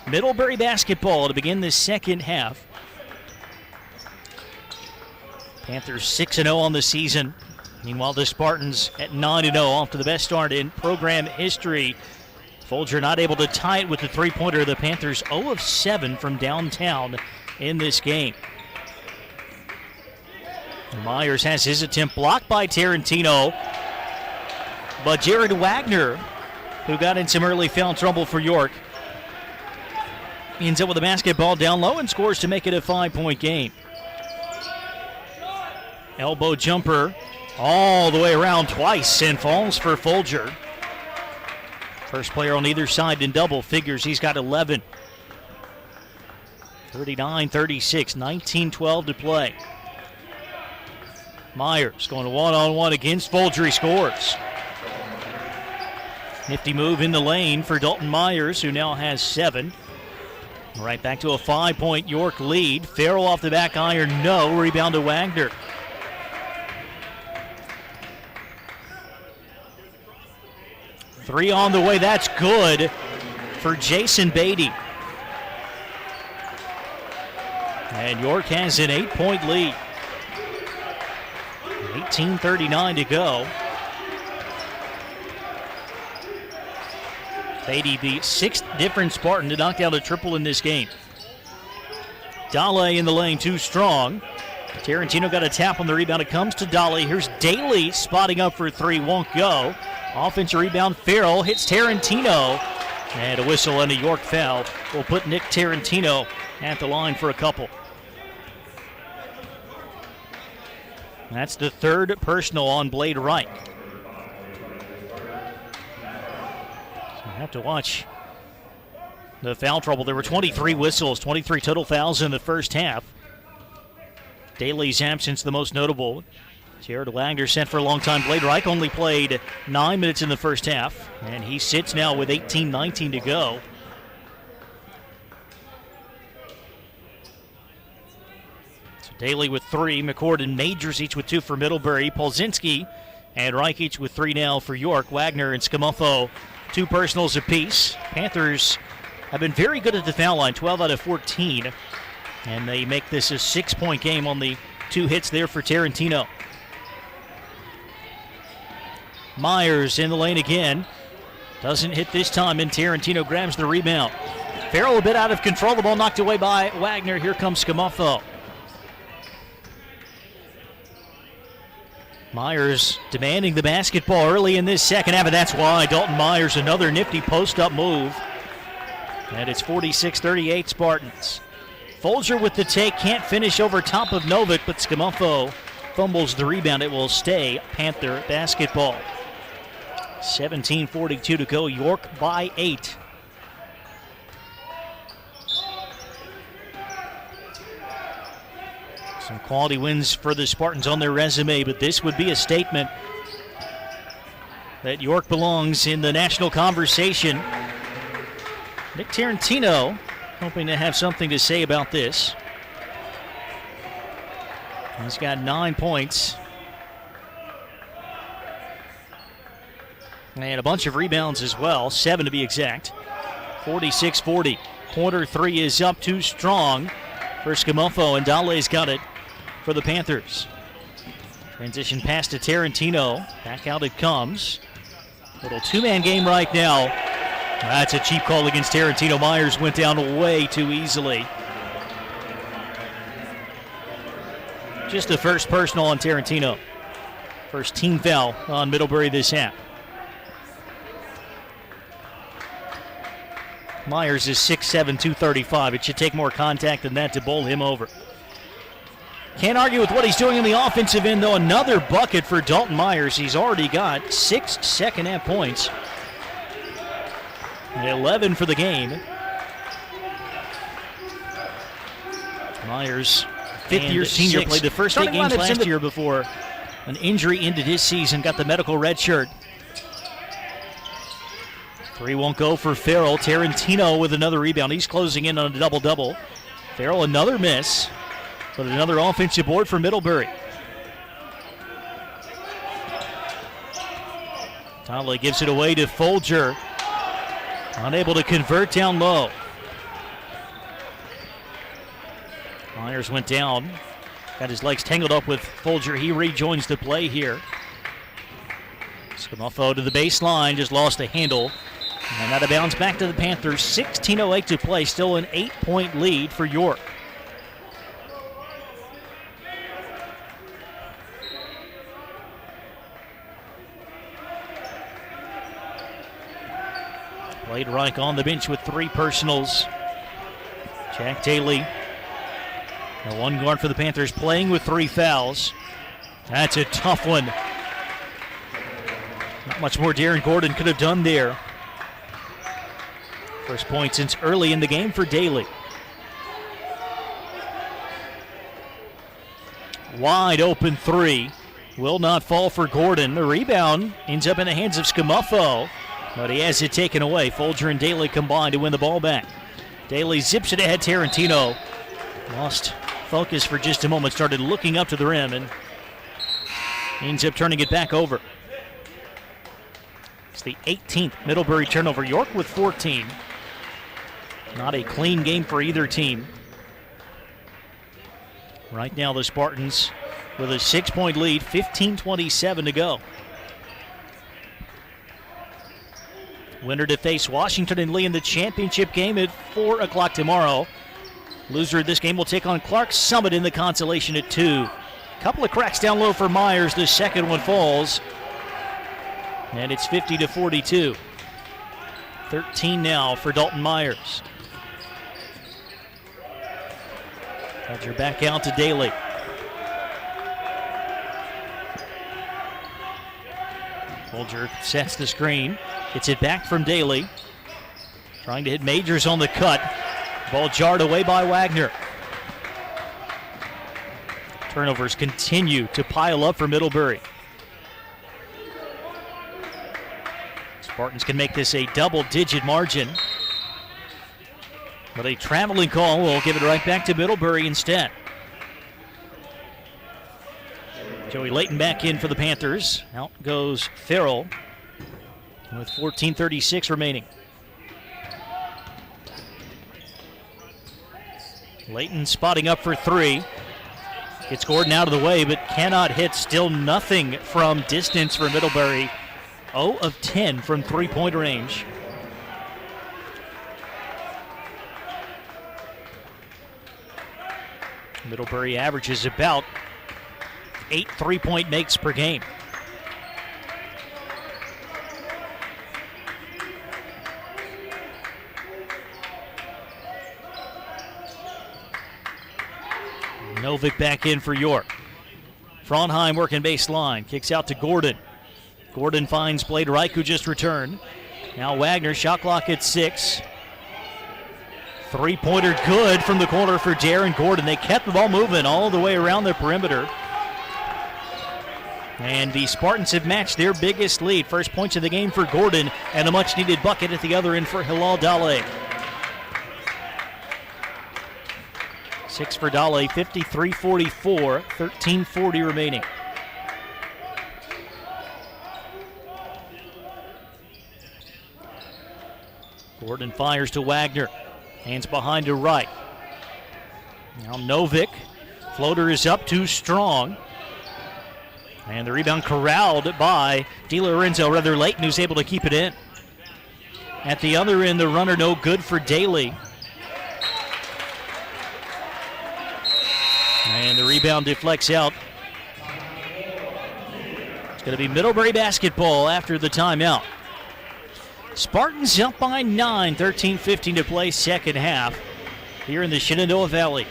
Middlebury basketball to begin the second half. Panthers 6-0 on the season. Meanwhile, the Spartans at 9-0 off to the best start in program history. Folger not able to tie it with the three-pointer. The Panthers 0 of 7 from downtown in this game. Myers has his attempt blocked by Tarantino. But Jared Wagner, who got in some early foul trouble for York, ends up with the basketball down low and scores to make it a 5-point game. Elbow jumper all the way around twice and falls for Folger. First player on either side in double figures. He's got 11. 39-36, 19-12 to play. Myers going to one-on-one against Folger. He scores. Nifty move in the lane for Dalton Myers, who now has 7. Right back to a 5-point York lead. Farrell off the back iron, no. Rebound to Wagner. Three on the way, that's good for Jason Beatty. And York has an 8-point lead. 18:39 to go. Beatty, the 6th different Spartan to knock down a triple in this game. Dale in the lane, too strong. Tarantino got a tap on the rebound. It comes to Dale. Here's Daly spotting up for 3, won't go. Offensive rebound, Farrell hits Tarantino. And a whistle and a York foul will put Nick Tarantino at the line for a couple. That's the 3rd personal on Blade Wright. So I have to watch the foul trouble. There were 23 whistles, 23 total fouls in the first half. Daly's absence the most notable. Jared Wagner sent for a long time. Blade Reich only played 9 minutes in the first half, and he sits now with 18-19 to go. So Daly with 3, McCord and Majors each with 2 for Middlebury. Polzinski and Reich each with 3 now for York. Wagner and Scamufo, 2 personals apiece. Panthers have been very good at the foul line, 12 out of 14, and they make this a 6-point game on the 2 hits there for Tarantino. Myers in the lane again. Doesn't hit this time, and Tarantino grabs the rebound. Farrell a bit out of control. The ball knocked away by Wagner. Here comes Scamufo. Myers demanding the basketball early in this second half, and that's why Dalton Myers, another nifty post-up move. And it's 46-38 Spartans. Folger with the take, can't finish over top of Novick, but Scamufo fumbles the rebound. It will stay Panther basketball. 17:42 to go. York by 8. Some quality wins for the Spartans on their resume, but this would be a statement that York belongs in the national conversation. Nick Tarantino hoping to have something to say about this. He's got 9 points. And a bunch of rebounds as well, 7 to be exact. 46-40. Quarter 3 is up, too strong for Scamufo, and Dale's got it for the Panthers. Transition pass to Tarantino. Back out it comes. Little 2-man game right now. That's a cheap call against Tarantino. Myers went down way too easily. Just the first personal on Tarantino. First team foul on Middlebury this half. Myers is 6'7", 235. It should take more contact than that to bowl him over. Can't argue with what he's doing on the offensive end, though. Another bucket for Dalton Myers. He's already got 6 second-half points. And 11 for the game. Myers, fifth-year senior, played the first 8 games last year before an injury ended his season, got the medical red shirt. 3 won't go for Farrell. Tarantino with another rebound. He's closing in on a double-double. Farrell another miss, but another offensive board for Middlebury. Dale gives it away to Folger. Unable to convert down low. Myers went down. Got his legs tangled up with Folger. He rejoins the play here. Scamuffo to the baseline, just lost the handle. And out of bounds back to the Panthers. 16:08 to play, still an 8-point lead for York. Blade Reich on the bench with 3 personals. Jack Daly, the one guard for the Panthers, playing with 3 fouls. That's a tough one. Not much more Darren Gordon could have done there. First point since early in the game for Daly. Wide open 3. Will not fall for Gordon. The rebound ends up in the hands of Scamuffo, but he has it taken away. Folger and Daly combined to win the ball back. Daly zips it ahead. Tarantino lost focus for just a moment, started looking up to the rim, and ends up turning it back over. It's the 18th Middlebury turnover. York with 14. Not a clean game for either team. Right now the Spartans with a 6-point lead, 15:27 to go. Winner to face Washington and Lee in the championship game at 4 o'clock tomorrow. Loser of this game will take on Clark Summit in the consolation at 2. Couple of cracks down low for Myers. The second one falls, and it's 50-42. 13 now for Dalton Myers. Folger back out to Daly. Folger sets the screen. Gets it back from Daly. Trying to hit Majors on the cut. Ball jarred away by Wagner. Turnovers continue to pile up for Middlebury. Spartans can make this a double-digit margin, but a traveling call will give it right back to Middlebury instead. Joey Layton back in for the Panthers. Out goes Farrell with 14:36 remaining. Layton spotting up for 3. Gets Gordon out of the way, but cannot hit. Still nothing from distance for Middlebury. 0 of 10 from three-point range. Middlebury averages about 8 three-point makes per game. Novick back in for York. Frauenheim working baseline. Kicks out to Gordon. Gordon finds Blade Reich, who just returned. Now Wagner, shot clock at 6. Three-pointer good from the corner for Darren Gordon. They kept the ball moving all the way around the perimeter. And the Spartans have matched their biggest lead. First points of the game for Gordon, and a much-needed bucket at the other end for Hilal Dale. 6 for Dale, 53-44, 13:40 remaining. Gordon fires to Wagner. Hands behind to right. Now Novick. Floater is up too strong. And the rebound corralled by DiLorenzo, rather Layton, who's able to keep it in. At the other end, the runner no good for Daly. And the rebound deflects out. It's going to be Middlebury basketball after the timeout. Spartans up by 9, 13:15 to play, second half here in the Shenandoah Valley.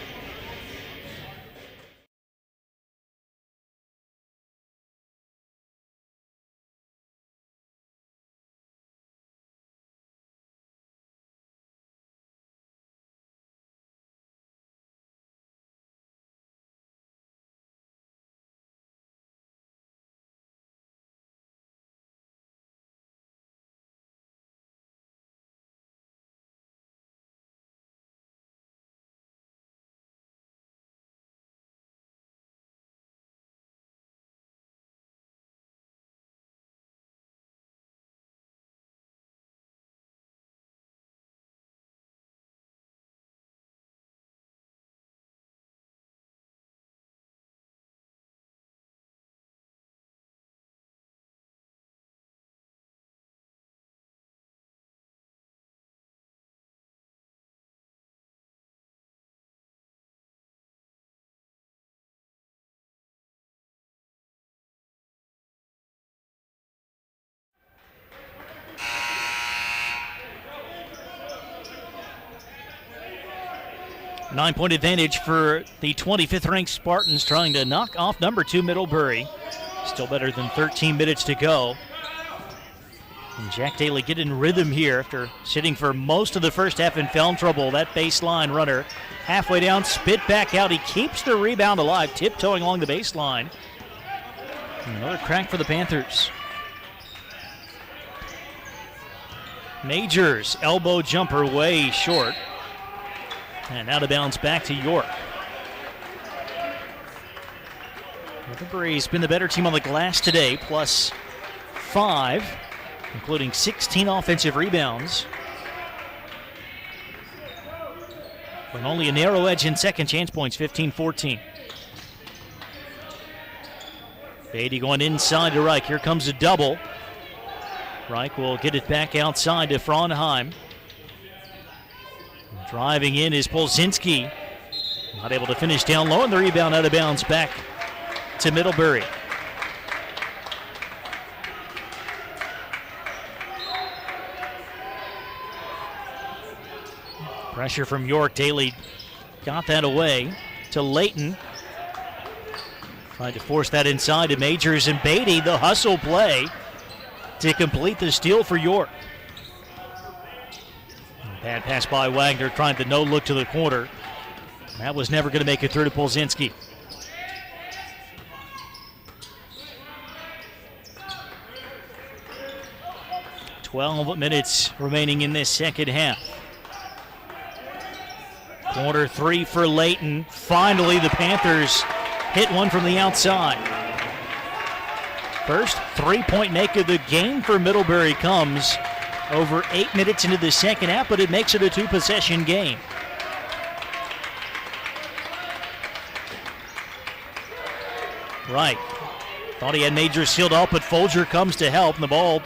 9-point advantage for the 25th ranked Spartans, trying to knock off number 2 Middlebury. Still better than 13 minutes to go. And Jack Daly getting in rhythm here after sitting for most of the first half in foul trouble. That baseline runner halfway down, spit back out. He keeps the rebound alive, tiptoeing along the baseline. Another crack for the Panthers. Majors, elbow jumper way short. And out of bounds back to York. Middlebury's been the better team on the glass today, plus 5, including 16 offensive rebounds. But only a narrow edge in second chance points, 15-14. Beatty going inside to Reich. Here comes a double. Reich will get it back outside to Frauenheim. Driving in is Polzinski. Not able to finish down low, and the rebound out of bounds back to Middlebury. Pressure from York. Daly got that away to Layton. Tried to force that inside to Majors, and Beatty, the hustle play to complete the steal for York. Bad pass by Wagner, trying the no-look to the corner. That was never going to make it through to Polzinski. "12 minutes remaining in this second half. Corner 3 for Layton. Finally, the Panthers hit one from the outside. First three-point make of the game for Middlebury comes over 8 minutes into the second half, but it makes it a 2-possession game. Right. Thought he had Major sealed up, but Folger comes to help, and the ball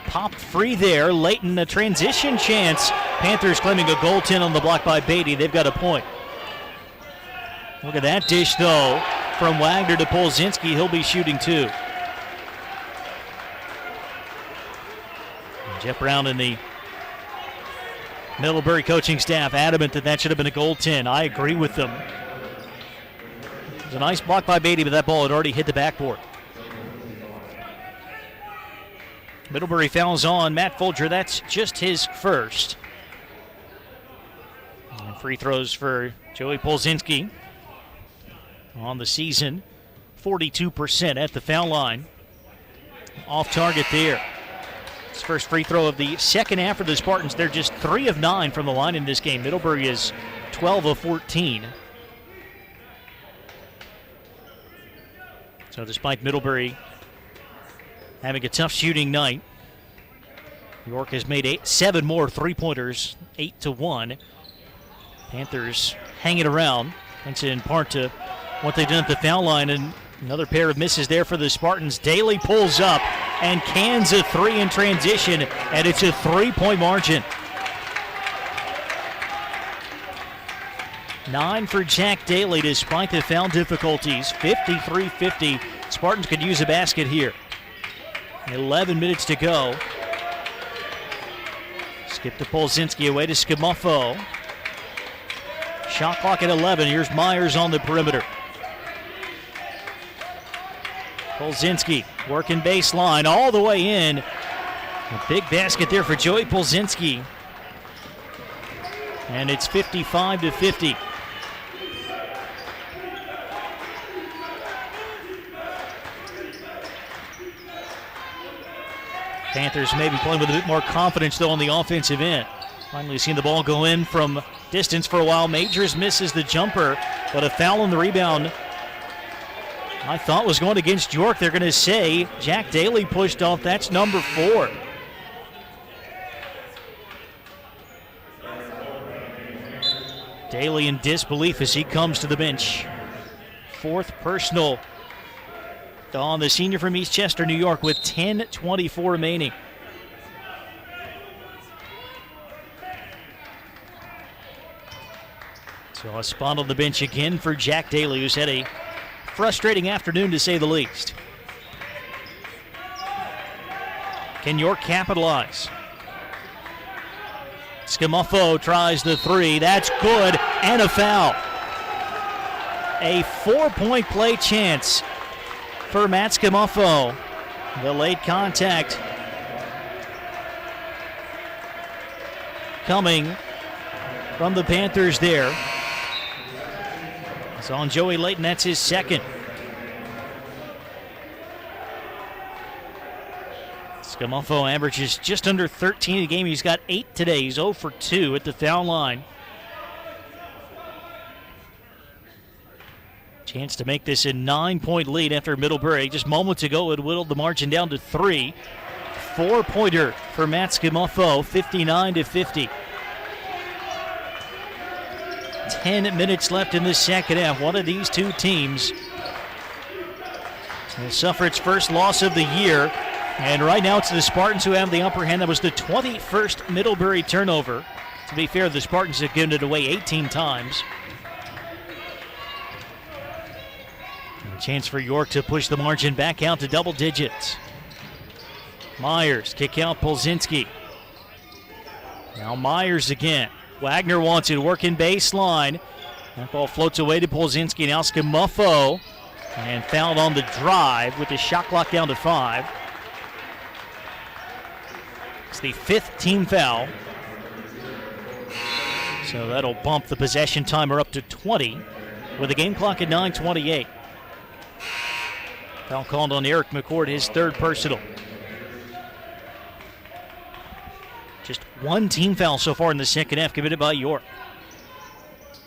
popped free there. Layton, a transition chance. Panthers claiming a goaltend on the block by Beatty. They've got a point. Look at that dish, though, from Wagner to Polzinski. He'll be shooting 2. Jeff Brown and the Middlebury coaching staff adamant that should have been a goaltend. I agree with them. It was a nice block by Beatty, but that ball had already hit the backboard. Middlebury fouls on Matt Folger. That's just his first. And free throws for Joey Polzinski on the season. 42% at the foul line. Off target there. His first free throw of the second half for the Spartans. They're just 3 of 9 from the line in this game. Middlebury is 12 of 14. So despite Middlebury having a tough shooting night, York has made 7 more three-pointers, 8-1. Panthers hanging around, thanks in part to what they've done at the foul line, and another pair of misses there for the Spartans. Daly pulls up and cans a 3 in transition, and it's a 3-point margin. 9 for Jack Daly despite the foul difficulties. 53-50. Spartans could use a basket here. 11 minutes to go. Skip to Polzinski, away to Scamuffo. Shot clock at 11. Here's Myers on the perimeter. Polzinski working baseline all the way in. A big basket there for Joey Polzinski. And it's 55-50. Panthers maybe playing with a bit more confidence, though, on the offensive end. Finally seen the ball go in from distance for a while. Majors misses the jumper, but a foul on the rebound I thought was going against York. They're going to say Jack Daly pushed off. That's number 4. Daly in disbelief as he comes to the bench. 4th personal on the senior from East Chester, New York, with 10:24 remaining. So a spot on the bench again for Jack Daly, who's had a frustrating afternoon to say the least. Can York capitalize? Scamuffo tries the three. That's good, and a foul. A 4-point play chance for Matt Scamuffo. The late contact coming from the Panthers there. It's on Joey Layton. That's his second. Scamuffo averages just under 13 a game. He's got 8 today. He's 0 for 2 at the foul line. Chance to make this a 9-point lead after Middlebury. Just moments ago, it whittled the margin down to 3. 4-pointer for Matt Scamuffo, 59-50. 10 minutes left in the second half. One of these two teams will suffer its first loss of the year. And right now it's the Spartans who have the upper hand. That was the 21st Middlebury turnover. To be fair, the Spartans have given it away 18 times. And a chance for York to push the margin back out to double digits. Myers, kick out Polzinski. Now Myers again. Wagner wants it, working baseline. That ball floats away to Polzinski. Now Scamuffo, and fouled on the drive with the shot clock down to 5. It's the 5th team foul. So that'll bump the possession timer up to 20 with the game clock at 9:28. Foul called on Eric McCord, his 3rd personal. Just 1 team foul so far in the second half committed by York.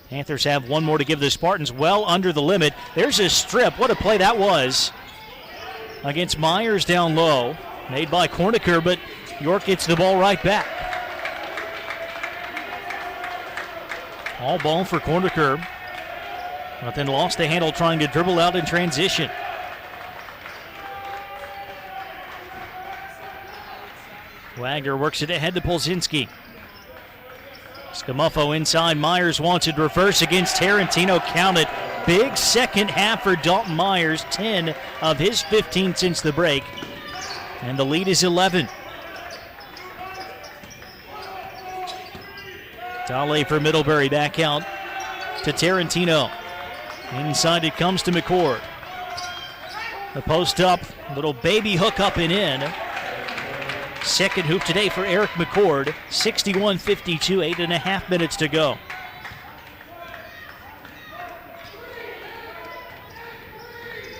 Panthers have 1 more to give the Spartans, well under the limit. There's a strip. What a play that was against Myers down low. Made by Cornicker, but York gets the ball right back. All ball for Cornicker, but then lost the handle trying to dribble out in transition. Wagner works it ahead to Polzinski. Scamuffo inside. Myers wants it reverse against Tarantino. Count it. Big second half for Dalton Myers. 10 of his 15 since the break. And the lead is 11. Dale for Middlebury back out to Tarantino. Inside it comes to McCord. The post up. Little baby hook up and in. Second hoop today for Eric McCord. 61-52, 8.5 minutes to go.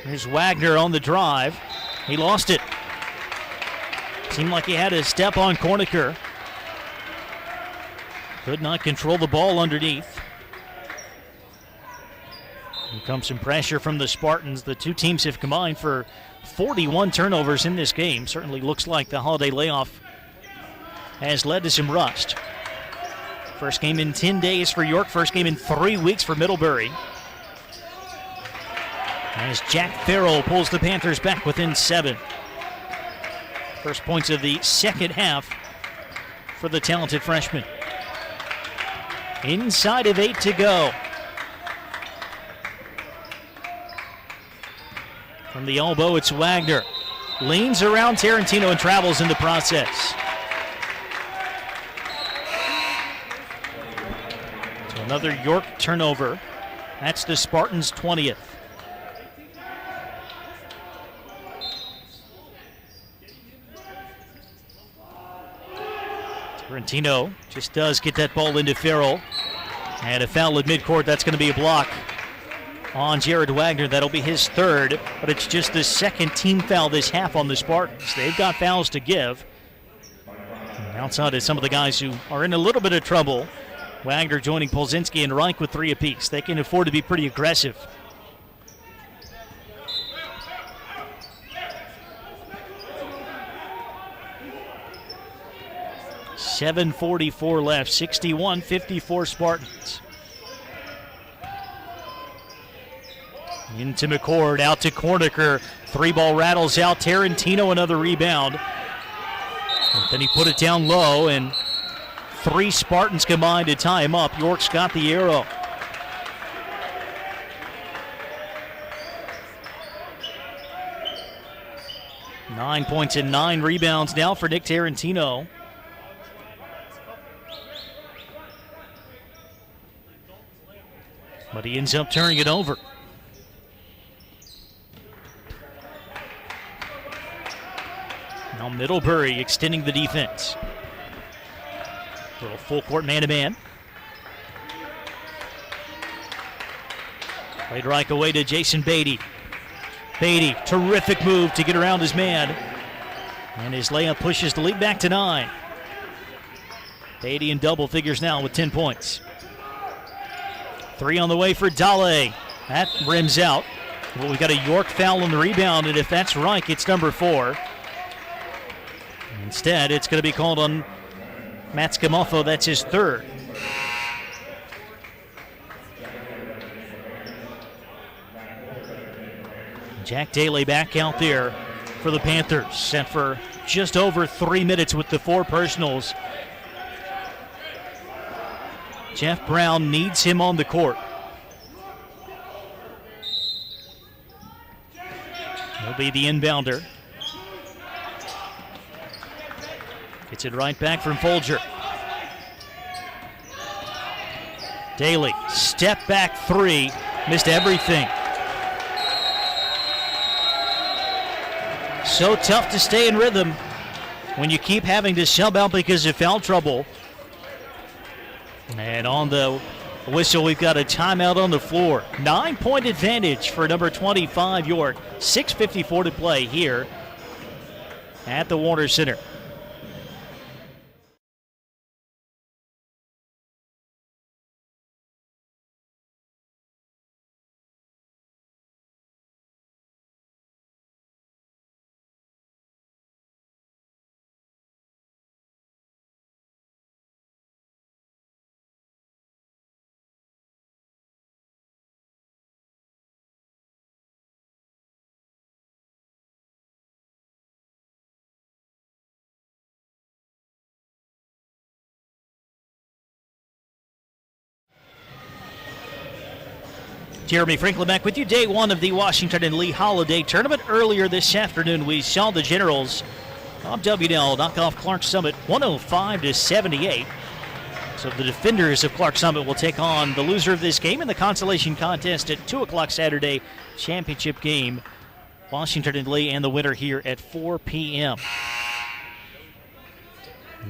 Here's Wagner on the drive. He lost it. Seemed like he had a step on Cornicker. Could not control the ball underneath. Here comes some pressure from the Spartans. The two teams have combined for 41 turnovers in this game. Certainly looks like the holiday layoff has led to some rust. First game in 10 days for York. First game in 3 weeks for Middlebury. As Jack Farrell pulls the Panthers back within 7. First points of the second half for the talented freshman. Inside of 8 to go. From the elbow, it's Wagner. Leans around Tarantino and travels in the process. So another York turnover. That's the Spartans' 20th. Tarantino just does get that ball into Farrell. And a foul at midcourt. That's going to be a block on Jared Wagner. That'll be his 3rd, but it's just the 2nd team foul this half on the Spartans. They've got fouls to give. And outside is some of the guys who are in a little bit of trouble. Wagner joining Polzinski and Reich with 3 apiece. They can afford to be pretty aggressive. .7:44 left, 61-54 Spartans. Into McCord, out to Cornicker. 3-ball rattles out. Tarantino, another rebound. But then he put it down low, and 3 Spartans combined to tie him up. York's got the arrow. Nine points and 9 rebounds now for Nick Tarantino. but he ends up turning it over. Now Middlebury extending the defense. Little full court man-to-man. Played right away to Jason Beatty. Beatty, terrific move to get around his man. And his layup pushes the lead back to 9. Beatty in double figures now with 10 points. 3 on the way for Dale. That rims out. Well, we got a York foul on the rebound, and if that's right, it's number 4. Instead, it's going to be called on Matt Scamofo. That's his 3rd. Jack Daly back out there for the Panthers. Set for just over 3 minutes with the 4 personals. Jeff Brown needs him on the court. He'll be the inbounder. Gets it right back from Folger. Daly, step back 3, missed everything. So tough to stay in rhythm when you keep having to sub out because of foul trouble. And on the whistle, we've got a timeout on the floor. 9-point advantage for number 25 York. 6:54 to play here at the Warner Center. Jeremy Franklin back with you. Day 1 of the Washington and Lee Holiday Tournament. Earlier this afternoon, we saw the Generals of WNL knock off Clark Summit 105-78. So the defenders of Clark Summit will take on the loser of this game in the consolation contest at 2 o'clock Saturday. Championship game, Washington and Lee, and the winner here at 4 p.m.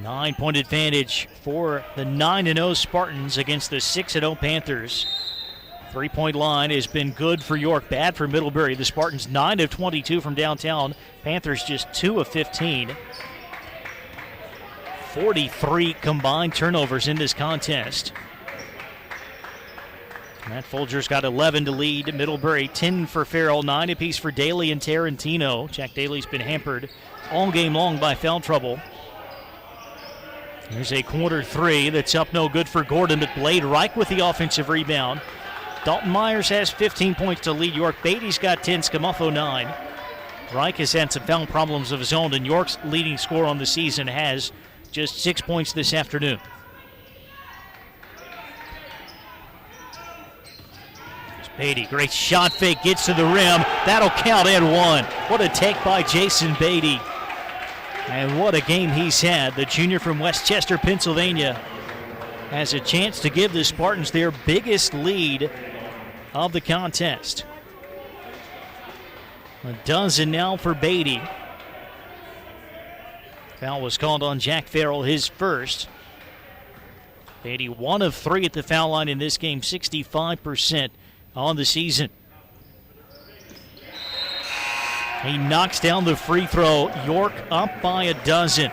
9-point advantage for the 9-0 Spartans against the 6-0 Panthers. 3-point line has been good for York, bad for Middlebury. The Spartans 9 of 22 from downtown. Panthers just 2 of 15. 43 combined turnovers in this contest. Matt Folger's got 11 to lead Middlebury, 10 for Farrell, 9 apiece for Daly and Tarantino. Jack Daly's been hampered all game long by foul trouble. Here's a quarter 3 that's up no good for Gordon, but Blade Reich with the offensive rebound. Dalton Myers has 15 points to lead York. Beatty's got 10, Scamofo 9. Reich has had some foul problems of his own, and York's leading scorer on the season has just 6 points this afternoon. Beatty, great shot fake, gets to the rim. That'll count and 1. What a take by Jason Beatty. And what a game he's had. The junior from Westchester, Pennsylvania, has a chance to give the Spartans their biggest lead of the contest. A dozen now for Beatty. Foul was called on Jack Farrell, his first. Beatty 1 of 3 at the foul line in this game, 65% on the season. He knocks down the free throw. York up by a dozen.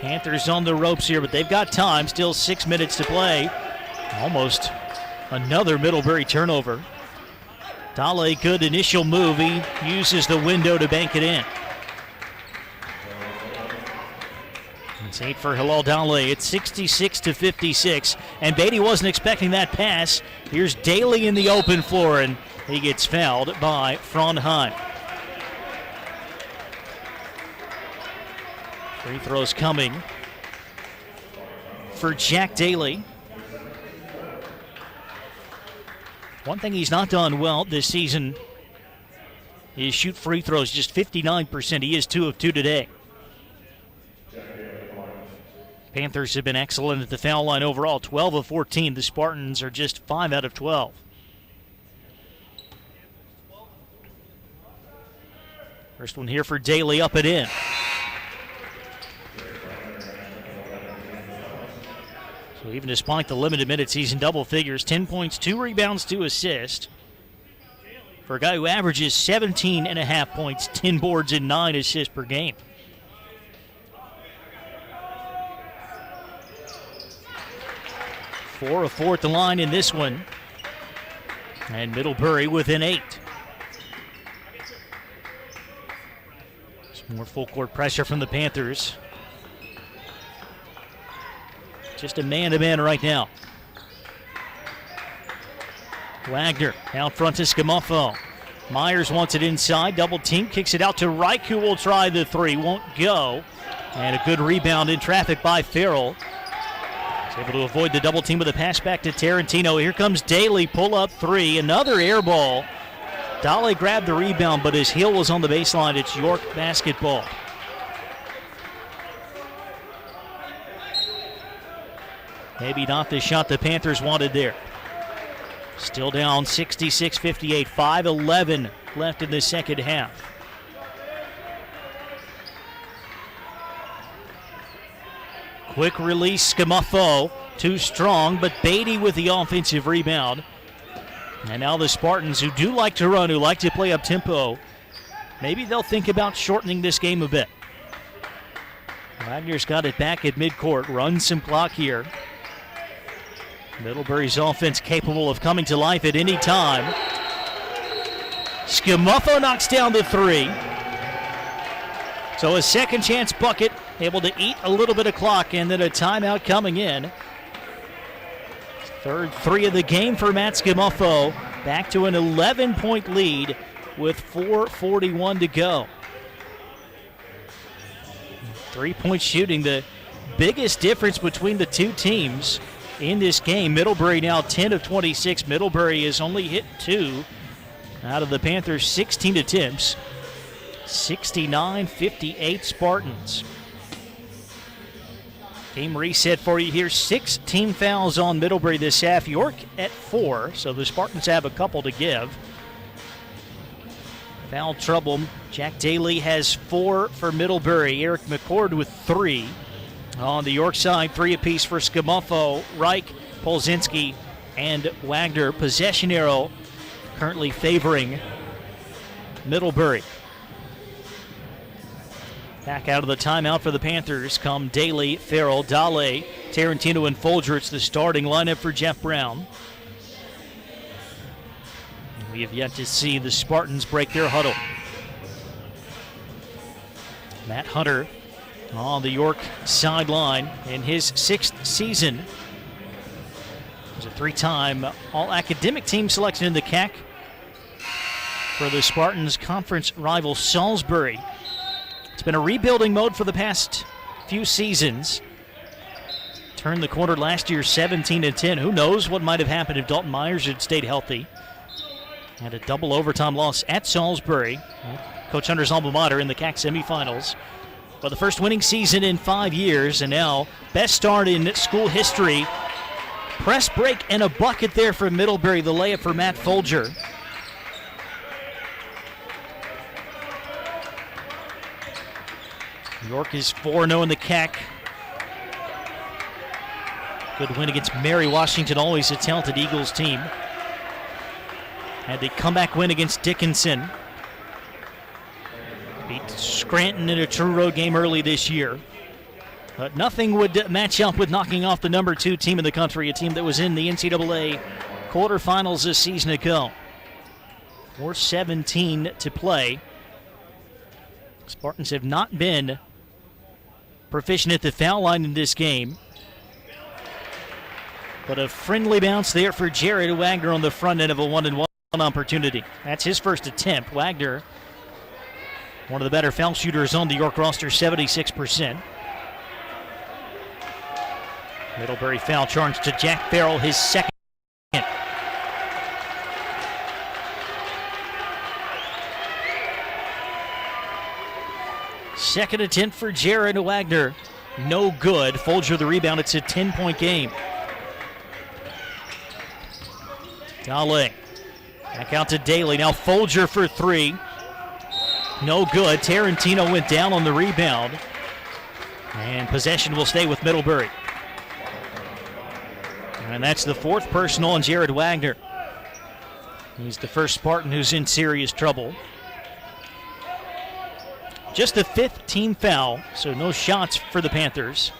Panthers on the ropes here, but they've got time. Still 6 minutes to play. Almost another Middlebury turnover. Dale, good initial move. He uses the window to bank it in. It's 8 for Hilal Dale. It's 66-56, and Beatty wasn't expecting that pass. Here's Daly in the open floor, and he gets fouled by Frondheim. Free throws coming for Jack Daly. One thing he's not done well this season is shoot free throws, just 59%. He is 2 of 2 today. Panthers have been excellent at the foul line overall, 12 of 14. The Spartans are just 5 out of 12. First one here for Daly, up and in. So even despite the limited minutes, he's in double figures, 10 points, 2 rebounds, 2 assists. For a guy who averages 17.5 points, 10 boards, and 9 assists per game. Four of 4 at the line in this one. And Middlebury within 8. Some more full court pressure from the Panthers. Just a man-to-man right now. Wagner out front to Scamuffo. Myers wants it inside. Double team, kicks it out to Reich, who will try the three. Won't go. And a good rebound in traffic by Farrell. He's able to avoid the double team with a pass back to Tarantino. Here comes Daly, pull up three. Another air ball. Dale grabbed the rebound, but his heel was on the baseline. It's York basketball. Maybe not the shot the Panthers wanted there. Still down 66-58, 5:11 left in the second half. Quick release, Scamuffo, too strong, but Beatty with the offensive rebound. And now the Spartans, who do like to run, who like to play up tempo, maybe they'll think about shortening this game a bit. Wagner's got it back at midcourt, runs some clock here. Middlebury's offense capable of coming to life at any time. Scamuffo knocks down the three. So a second chance bucket, able to eat a little bit of clock, and then a timeout coming in. Third three of the game for Matt Scamuffo. Back to an 11-point lead with 4:41 to go. Three-point shooting, the biggest difference between the two teams in this game. Middlebury now 10 of 26. Middlebury has only hit 2 out of the Panthers' 16 attempts. 69-58 Spartans. Game reset for you here. 6 team fouls on Middlebury this half. York at 4, so the Spartans have a couple to give. Foul trouble. Jack Daly has 4 for Middlebury. Eric McCord with 3. On the York side, 3 apiece for Scamuffo, Reich, Polzinski, and Wagner. Possession arrow currently favoring Middlebury. Back out of the timeout for the Panthers come Daly, Farrell, Dale, Tarantino, and Folger. It's the starting lineup for Jeff Brown. We have yet to see the Spartans break their huddle. Matt Hunter on the York sideline in his 6th season. He's a 3-time All-Academic Team selection in the CAC for the Spartans' conference rival Salisbury. It's been a rebuilding mode for the past few seasons. Turned the corner last year, 17-10. Who knows what might have happened if Dalton Myers had stayed healthy. Had a double overtime loss at Salisbury, Coach Hunter's alma mater, in the CAC semifinals. But the first winning season in 5 years, and now best start in school history. Press break and a bucket there for Middlebury. The layup for Matt Folger. York is 4-0 in the CAC. Good win against Mary Washington, always a talented Eagles team. Had the comeback win against Dickinson. Beat Scranton in a true road game early this year. But nothing would match up with knocking off the number 2 team in the country, a team that was in the NCAA quarterfinals this season ago. 4:17 to play. Spartans have not been proficient at the foul line in this game. But a friendly bounce there for Jared Wagner on the front end of a 1-and-1 opportunity. That's his first attempt. Wagner, one of the better foul shooters on the York roster, 76%. Middlebury foul charge to Jack Farrell, his second. Second attempt for Jared Wagner. No good. Folger the rebound. It's a 10-point game. Dale back out to Daly. Now Folger for three. No good. Tarantino went down on the rebound. And possession will stay with Middlebury. And that's the fourth personal on Jared Wagner. He's the first Spartan who's in serious trouble. Just the fifth team foul, so no shots for the Panthers.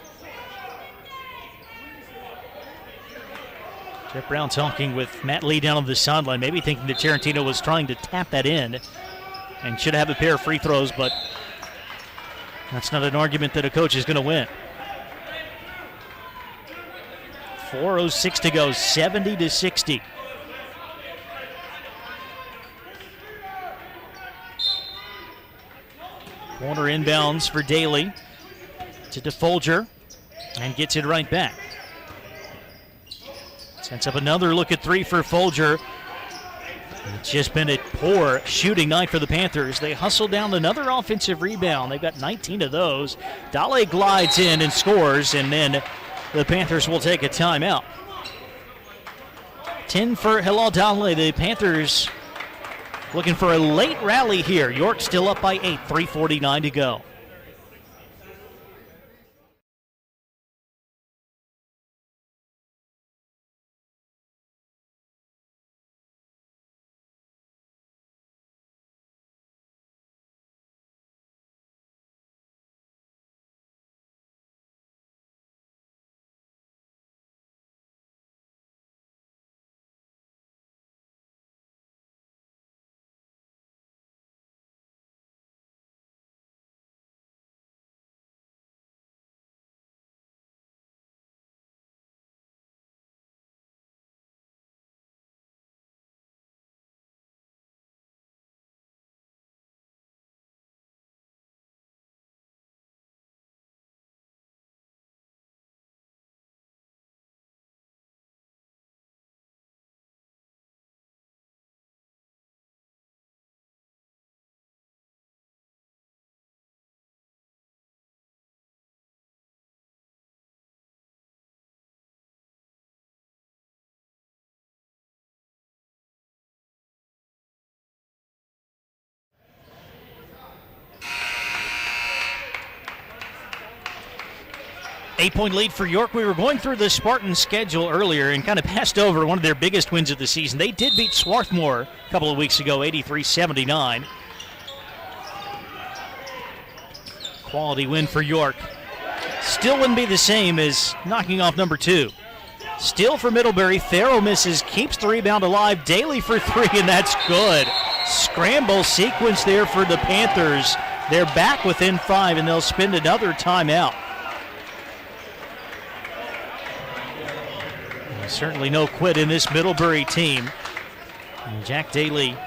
Jeff Brown talking with Matt Lee down on the sideline, maybe thinking that Tarantino was trying to tap that in and should have a pair of free throws, but that's not an argument that a coach is going to win. 4:06 to go, 70-60. Corner inbounds for Daly to DeFolger and gets it right back. Sets up another look at three for Folger. It's just been a poor shooting night for the Panthers. They hustle down another offensive rebound. They've got 19 of those. Dale glides in and scores, and then the Panthers will take a timeout. 10 for Hilal Dale. The Panthers looking for a late rally here. York still up by 8, 3:49 to go. Eight-point lead for York. We were going through the Spartan schedule earlier and kind of passed over one of their biggest wins of the season. They did beat Swarthmore a couple of weeks ago, 83-79. Quality win for York. Still wouldn't be the same as knocking off number 2. Steal for Middlebury. Farrell misses, keeps the rebound alive. Daly for three, and that's good. Scramble sequence there for the Panthers. They're back within 5, and they'll spend another timeout. Certainly no quit in this Middlebury team. And Jack Daly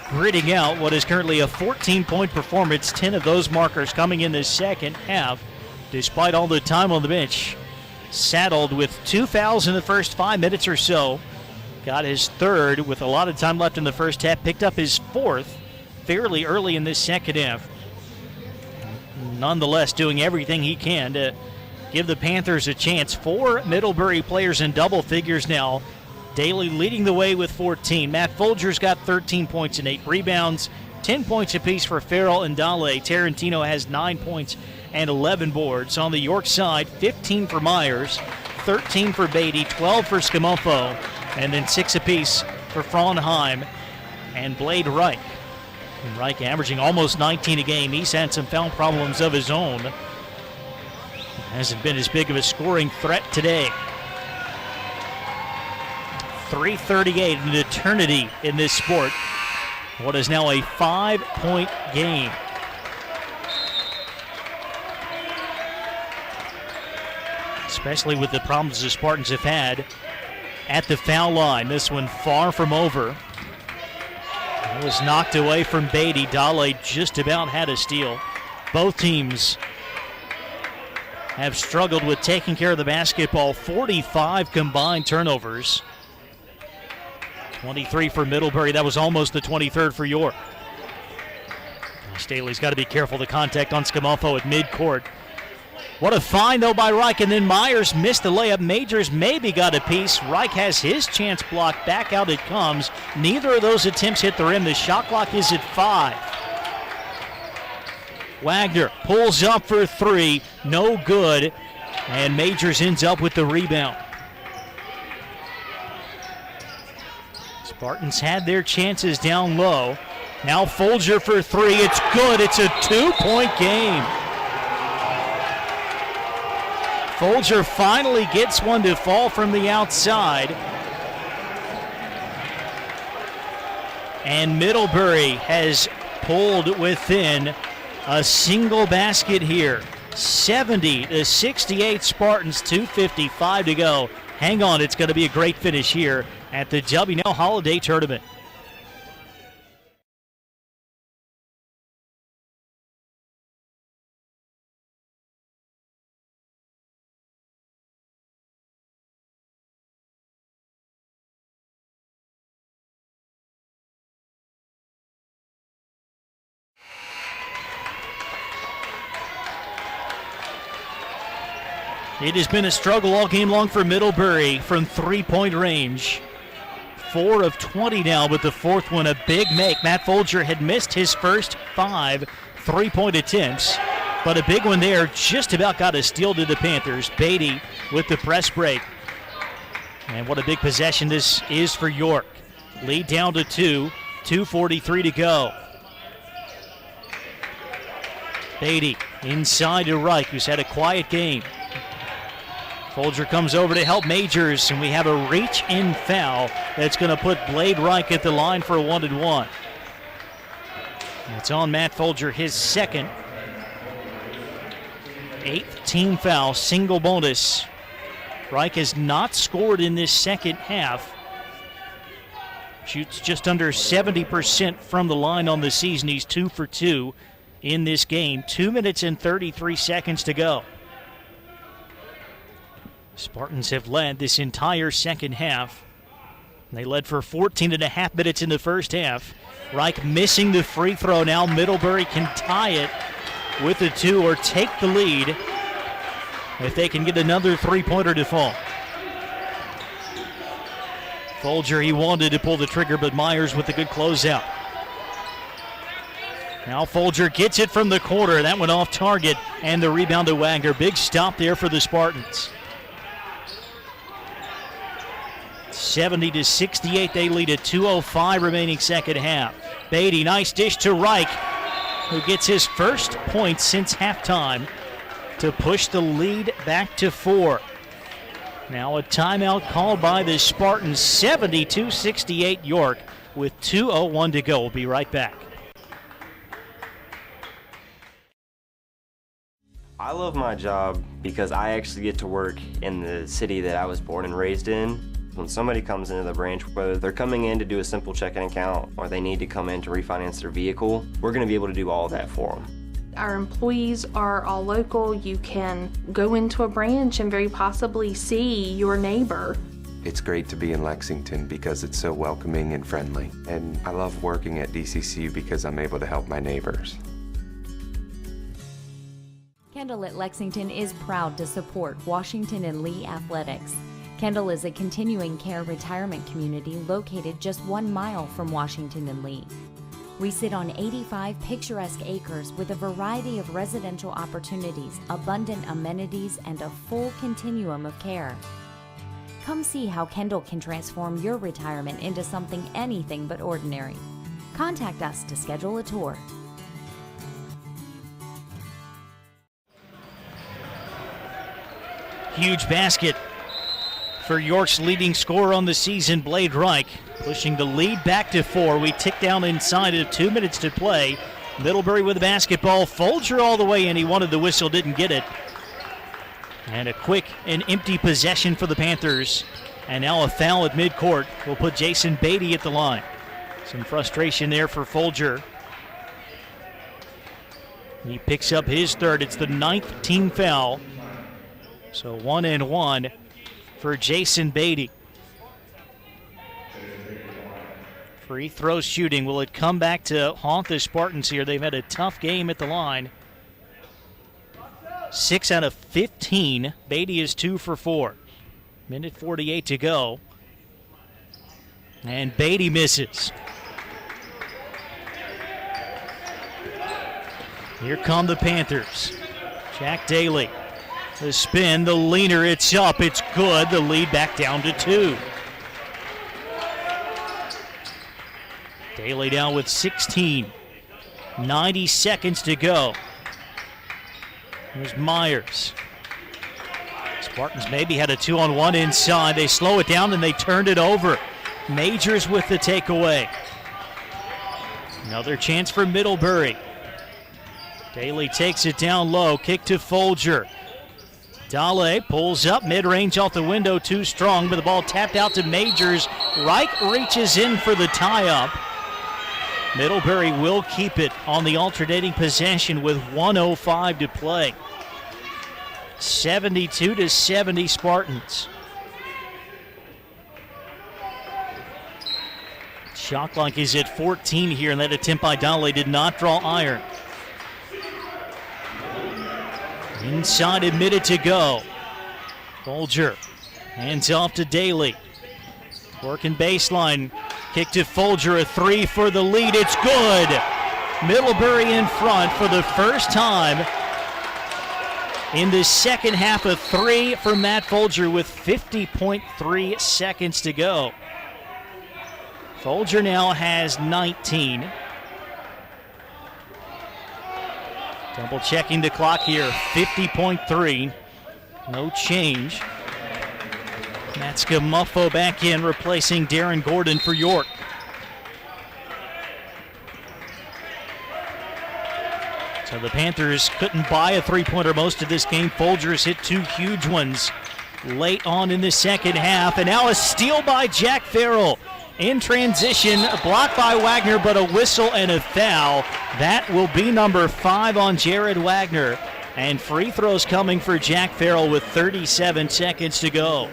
gritting out what is currently a 14-point performance, 10 of those markers coming in the second half, despite all the time on the bench. Saddled with 2 fouls in the first 5 minutes or so. Got his third with a lot of time left in the first half. Picked up his fourth fairly early in this second half. Nonetheless, doing everything he can to give the Panthers a chance. 4 Middlebury players in double figures now. Daly leading the way with 14. Matt Folger's got 13 points and 8 rebounds. 10 points apiece for Farrell and Dale. Tarantino has 9 points and 11 boards. On the York side, 15 for Myers, 13 for Beatty, 12 for Scamofo, and then 6 apiece for Frauenheim and Blade Reich. And Reich averaging almost 19 a game. He's had some foul problems of his own. Hasn't been as big of a scoring threat today. 3:38, an eternity in this sport. What is now a 5-point game. Especially with the problems the Spartans have had at the foul line. This one far from over. It was knocked away from Beatty. Dale just about had a steal. Both teams have struggled with taking care of the basketball. 45 combined turnovers. 23 for Middlebury. That was almost the 23rd for York. Staley's got to be careful. The contact on Scamofo at midcourt. What a find, though, by Reich, and then Myers missed the layup. Majors maybe got a piece. Reich has his chance blocked. Back out it comes. Neither of those attempts hit the rim. The shot clock is at 5. Wagner pulls up for 3. No good. And Majors ends up with the rebound. Spartans had their chances down low. Now Folger for 3. It's good. It's a 2-point game. Folger finally gets one to fall from the outside. And Middlebury has pulled within a single basket here. 70-68 Spartans, 2:55 to go. Hang on, it's going to be a great finish here at the W&L Holiday Tournament. It has been a struggle all game long for Middlebury from three-point range. 4 of 20 now, but the fourth one a big make. Matt Folger had missed his first 5 three-point attempts, but a big one there. Just about got a steal to the Panthers. Beatty with the press break. And what a big possession this is for York. Lead down to 2, 2:43 to go. Beatty inside to Reich, who's had a quiet game. Folger comes over to help Majors, and we have a reach-in foul that's going to put Blade Reich at the line for a 1-1. It's on Matt Folger, his second. 8th team foul, single bonus. Reich has not scored in this second half. Shoots just under 70% from the line on the season. He's 2 for 2 in this game. 2 minutes and 33 seconds to go. Spartans have led this entire second half. They led for 14.5 minutes in the first half. Reich missing the free throw now. Middlebury can tie it with a 2 or take the lead if they can get another three-pointer to fall. Folger, he wanted to pull the trigger, but Myers with a good closeout. Now Folger gets it from the corner. That went off target, and the rebound to Wagner. Big stop there for the Spartans. 70-68, they lead at 2:05 remaining second half. Beatty, nice dish to Reich, who gets his first point since halftime to push the lead back to 4. Now a timeout called by the Spartans. 72-68 York with 2:01 to go. We'll be right back. I love my job because I actually get to work in the city that I was born and raised in. When somebody comes into the branch, whether they're coming in to do a simple checking account or they need to come in to refinance their vehicle, we're going to be able to do all of that for them. Our employees are all local. You can go into a branch and very possibly see your neighbor. It's great to be in Lexington because it's so welcoming and friendly. And I love working at DCCU because I'm able to help my neighbors. Kendall at Lexington is proud to support Washington and Lee athletics. Kendall is a continuing care retirement community located just 1 mile from Washington and Lee. We sit on 85 picturesque acres with a variety of residential opportunities, abundant amenities, and a full continuum of care. Come see how Kendall can transform your retirement into something anything but ordinary. Contact us to schedule a tour. Huge basket for York's leading scorer on the season, Blade Reich, pushing the lead back to 4. We tick down inside of 2 minutes to play. Middlebury with the basketball. Folger all the way in. He wanted the whistle, didn't get it. And a quick and empty possession for the Panthers. And now a foul at midcourt will put Jason Beatty at the line. Some frustration there for Folger. He picks up his third. It's the 9th team foul. So 1 and 1 for Jason Beatty. Free throw shooting. Will it come back to haunt the Spartans here? They've had a tough game at the line. 6 out of 15. Beatty is 2 for 4. Minute 48 to go. And Beatty misses. Here come the Panthers. Jack Daly. The spin, the leaner, it's up, it's good. The lead back down to 2. Daly down with 16. 90 seconds to go. Here's Myers. Spartans maybe had a 2-on-1 inside. They slow it down and they turned it over. Majors with the takeaway. Another chance for Middlebury. Daly takes it down low. Kick to Folger. Dale pulls up mid-range off the window, too strong, but the ball tapped out to Majors. Reich reaches in for the tie-up. Middlebury will keep it on the alternating possession with 1:05 to play. 72-70 Spartans. Shot clock is at 14 here, and that attempt by Dale did not draw iron. Inside a minute to go. Folger hands off to Daly. Working baseline. Kick to Folger, a 3 for the lead. It's good. Middlebury in front for the first time in the second half. A 3 for Matt Folger with 50.3 seconds to go. Folger now has 19. Double checking the clock here. 50.3. No change. Matt Scamuffo back in, replacing Darren Gordon for York. So the Panthers couldn't buy a three-pointer most of this game. Folger's hit 2 huge ones late on in the second half. And now a steal by Jack Farrell. In transition, blocked by Wagner, but a whistle and a foul. That will be number 5 on Jared Wagner. And free throws coming for Jack Farrell with 37 seconds to go.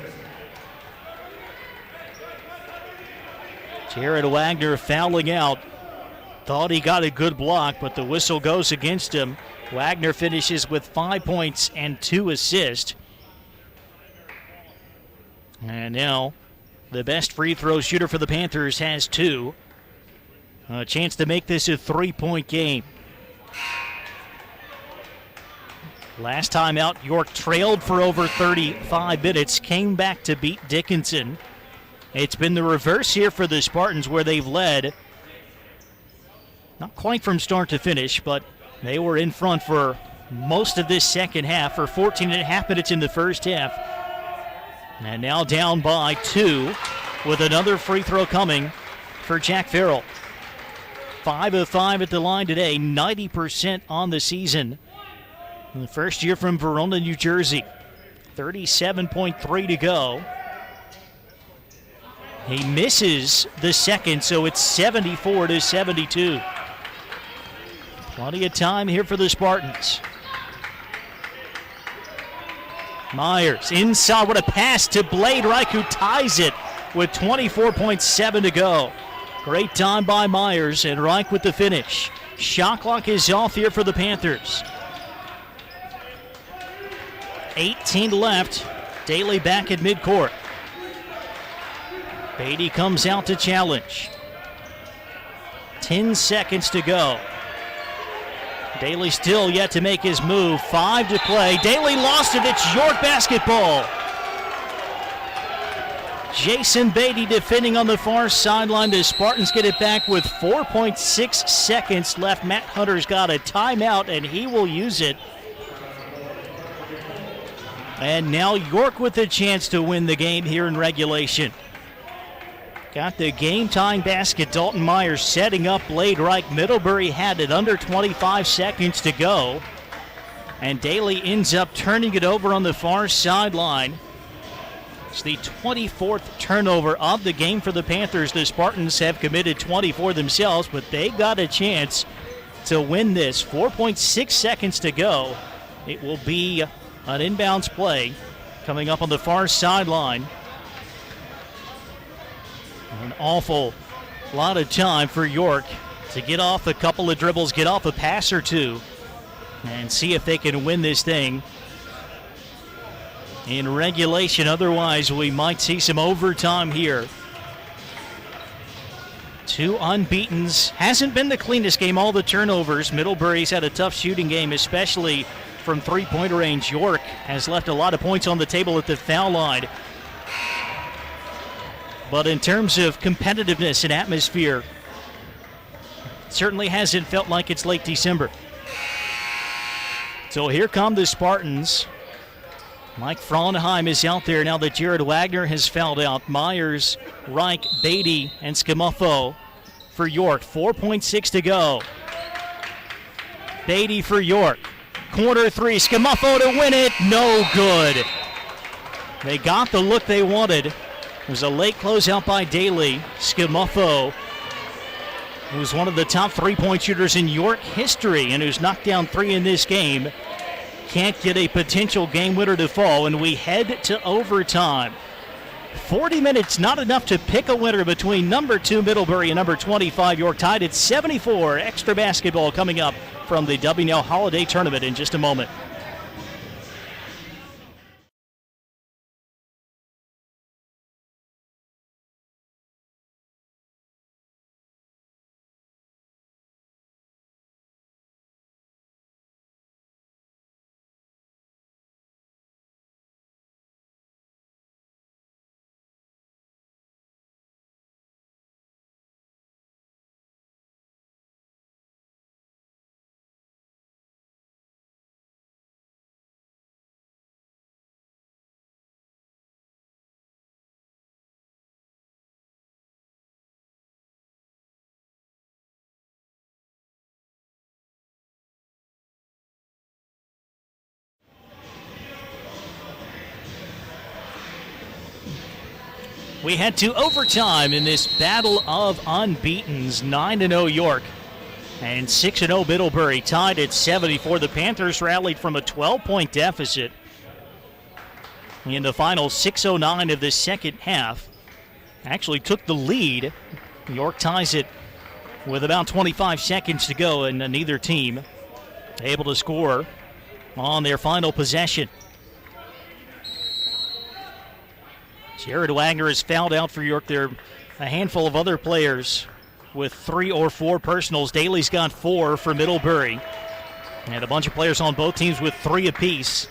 Jared Wagner fouling out. Thought he got a good block, but the whistle goes against him. Wagner finishes with 5 points and 2 assists. And now the best free throw shooter for the Panthers has 2. A chance to make this a 3-point game. Last time out, York trailed for over 35 minutes, came back to beat Dickinson. It's been the reverse here for the Spartans, where they've led, not quite from start to finish, but they were in front for most of this second half, for 14 and a half minutes in the first half. And now down by 2 with another free throw coming for Jack Farrell. 5 of 5 at the line today, 90% on the season. In the first year from Verona, New Jersey. 37.3 to go. He misses the second, so it's 74-72. Plenty of time here for the Spartans. Myers inside, what a pass to Blade Reich, who ties it with 24.7 to go. Great time by Myers, and Reich with the finish. Shot clock is off here for the Panthers. 18 left. Daly back at midcourt. Beatty comes out to challenge. 10 seconds to go. Daly still yet to make his move. 5 to play. Daly lost it. It's York basketball. Jason Beatty defending on the far sideline. The Spartans get it back with 4.6 seconds left. Matt Hunter's got a timeout, and he will use it. And now York with a chance to win the game here in regulation. Got the game-tying basket. Dalton Myers setting up Blade Reich. Middlebury had it under 25 seconds to go. And Daly ends up turning it over on the far sideline. It's the 24th turnover of the game for the Panthers. The Spartans have committed 24 themselves, but they got a chance to win this. 4.6 seconds to go. It will be an inbounds play coming up on the far sideline. An awful lot of time for York to get off a couple of dribbles, get off a pass or two. and see if they can win this thing in regulation. Otherwise, we might see some overtime here. 2 unbeatens. Hasn't been the cleanest game, all the turnovers. Middlebury's had a tough shooting game, especially from three-point range. York has left a lot of points on the table at the foul line. But in terms of competitiveness and atmosphere, it certainly hasn't felt like it's late December. So here come the Spartans. Mike Frauenheim is out there now that Jared Wagner has fouled out. Myers, Reich, Beatty, and Scamuffo for York. 4.6 to go. Beatty for York. Corner 3, Scamuffo to win it. No good. They got the look they wanted. It was a late closeout by Daly. Scamuffo, who's one of the top three-point shooters in York history and who's knocked down 3 in this game, can't get a potential game winner to fall, and we head to overtime. 40 minutes, not enough to pick a winner between number 2 Middlebury and number 25 York. Tied at 74. Extra basketball coming up from the WNL Holiday Tournament in just a moment. We head to overtime in this battle of unbeatens. 9-0 York and 6-0 Middlebury, tied at 74. The Panthers rallied from a 12-point deficit in the final 6:09 of the second half. Actually took the lead. York ties it with about 25 seconds to go, and neither team able to score on their final possession. Jared Wagner is fouled out for York. There are a handful of other players with 3 or 4 personals. Daly's got 4 for Middlebury. And a bunch of players on both teams with 3 apiece.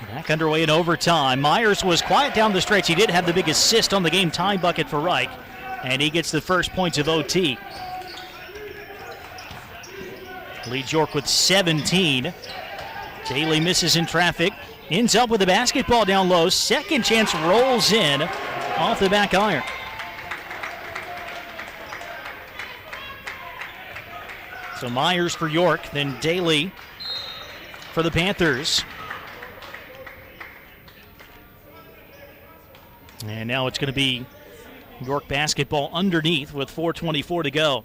Back underway in overtime. Myers was quiet down the stretch. He did have the big assist on the game time bucket for Reich. And he gets the first points of OT. Leads York with 17. Daly misses in traffic. Ends up with the basketball down low. Second chance rolls in off the back iron. So Myers for York, then Daly for the Panthers. And now it's going to be York basketball underneath with 4:24 to go.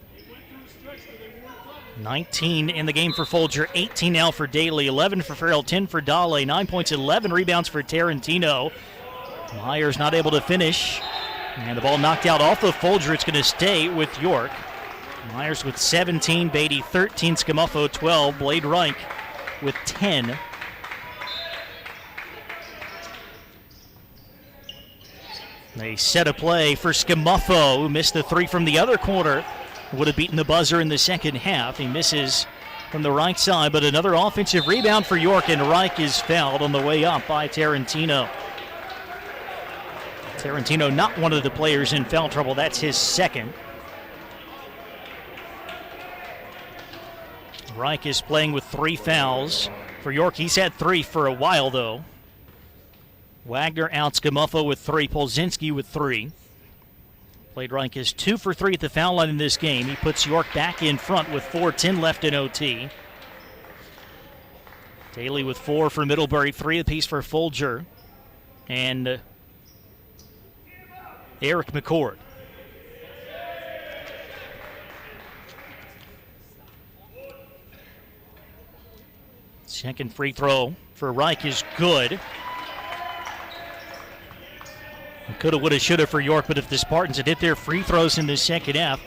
19 in the game for Folger, 18 now for Daly, 11 for Farrell, 10 for Dale, 9 points, 11 rebounds for Tarantino. Myers not able to finish, and the ball knocked out off of Folger. It's going to stay with York. Myers with 17, Beatty 13, Scamuffo 12, Blade Reich with 10. They set a play for Scamuffo, who missed the 3 from the other corner. Would have beaten the buzzer in the second half. He misses from the right side, but another offensive rebound for York, and Reich is fouled on the way up by Tarantino. Tarantino not one of the players in foul trouble. That's his second. Reich is playing with 3 fouls. For York, he's had 3 for a while, though. Wagner out, Scamuffo with 3, Polzinski with 3. Blade Reich is 2 for 3 at the foul line in this game. He puts York back in front with 4:10 left in OT. Daly with 4 for Middlebury, 3 apiece for Folger and Eric McCord. Second free throw for Reich is good. Coulda, woulda, shoulda for York, but if the Spartans had hit their free throws in the second half,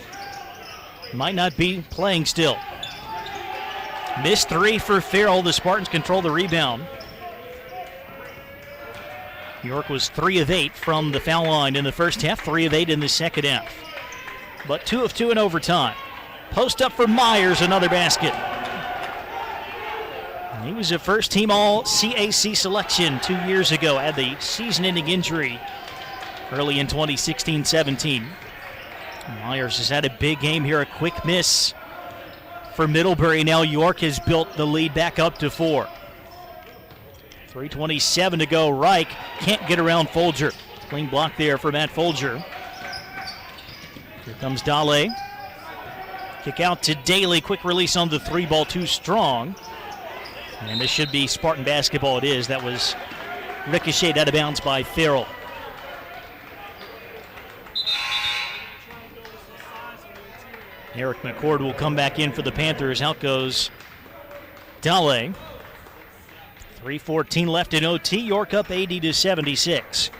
might not be playing still. Missed three for Farrell. The Spartans control the rebound. York was 3 of 8 from the foul line in the first half, 3 of 8 in the second half. But 2 of 2 in overtime. Post up for Myers, another basket. He was a first-team All-CAC selection 2 years ago, had the season-ending injury early in 2016-17. Myers has had a big game here, a quick miss for Middlebury. Now York has built the lead back up to 4. 3:27 to go. Reich can't get around Folger. Clean block there for Matt Folger. Here comes Dale. Kick out to Daly. Quick release on the 3 ball, too strong. And this should be Spartan basketball. It is. That was ricocheted out of bounds by Farrell. Eric McCord will come back in for the Panthers. Out goes Dale. 3:14 left in OT. York up 80-76.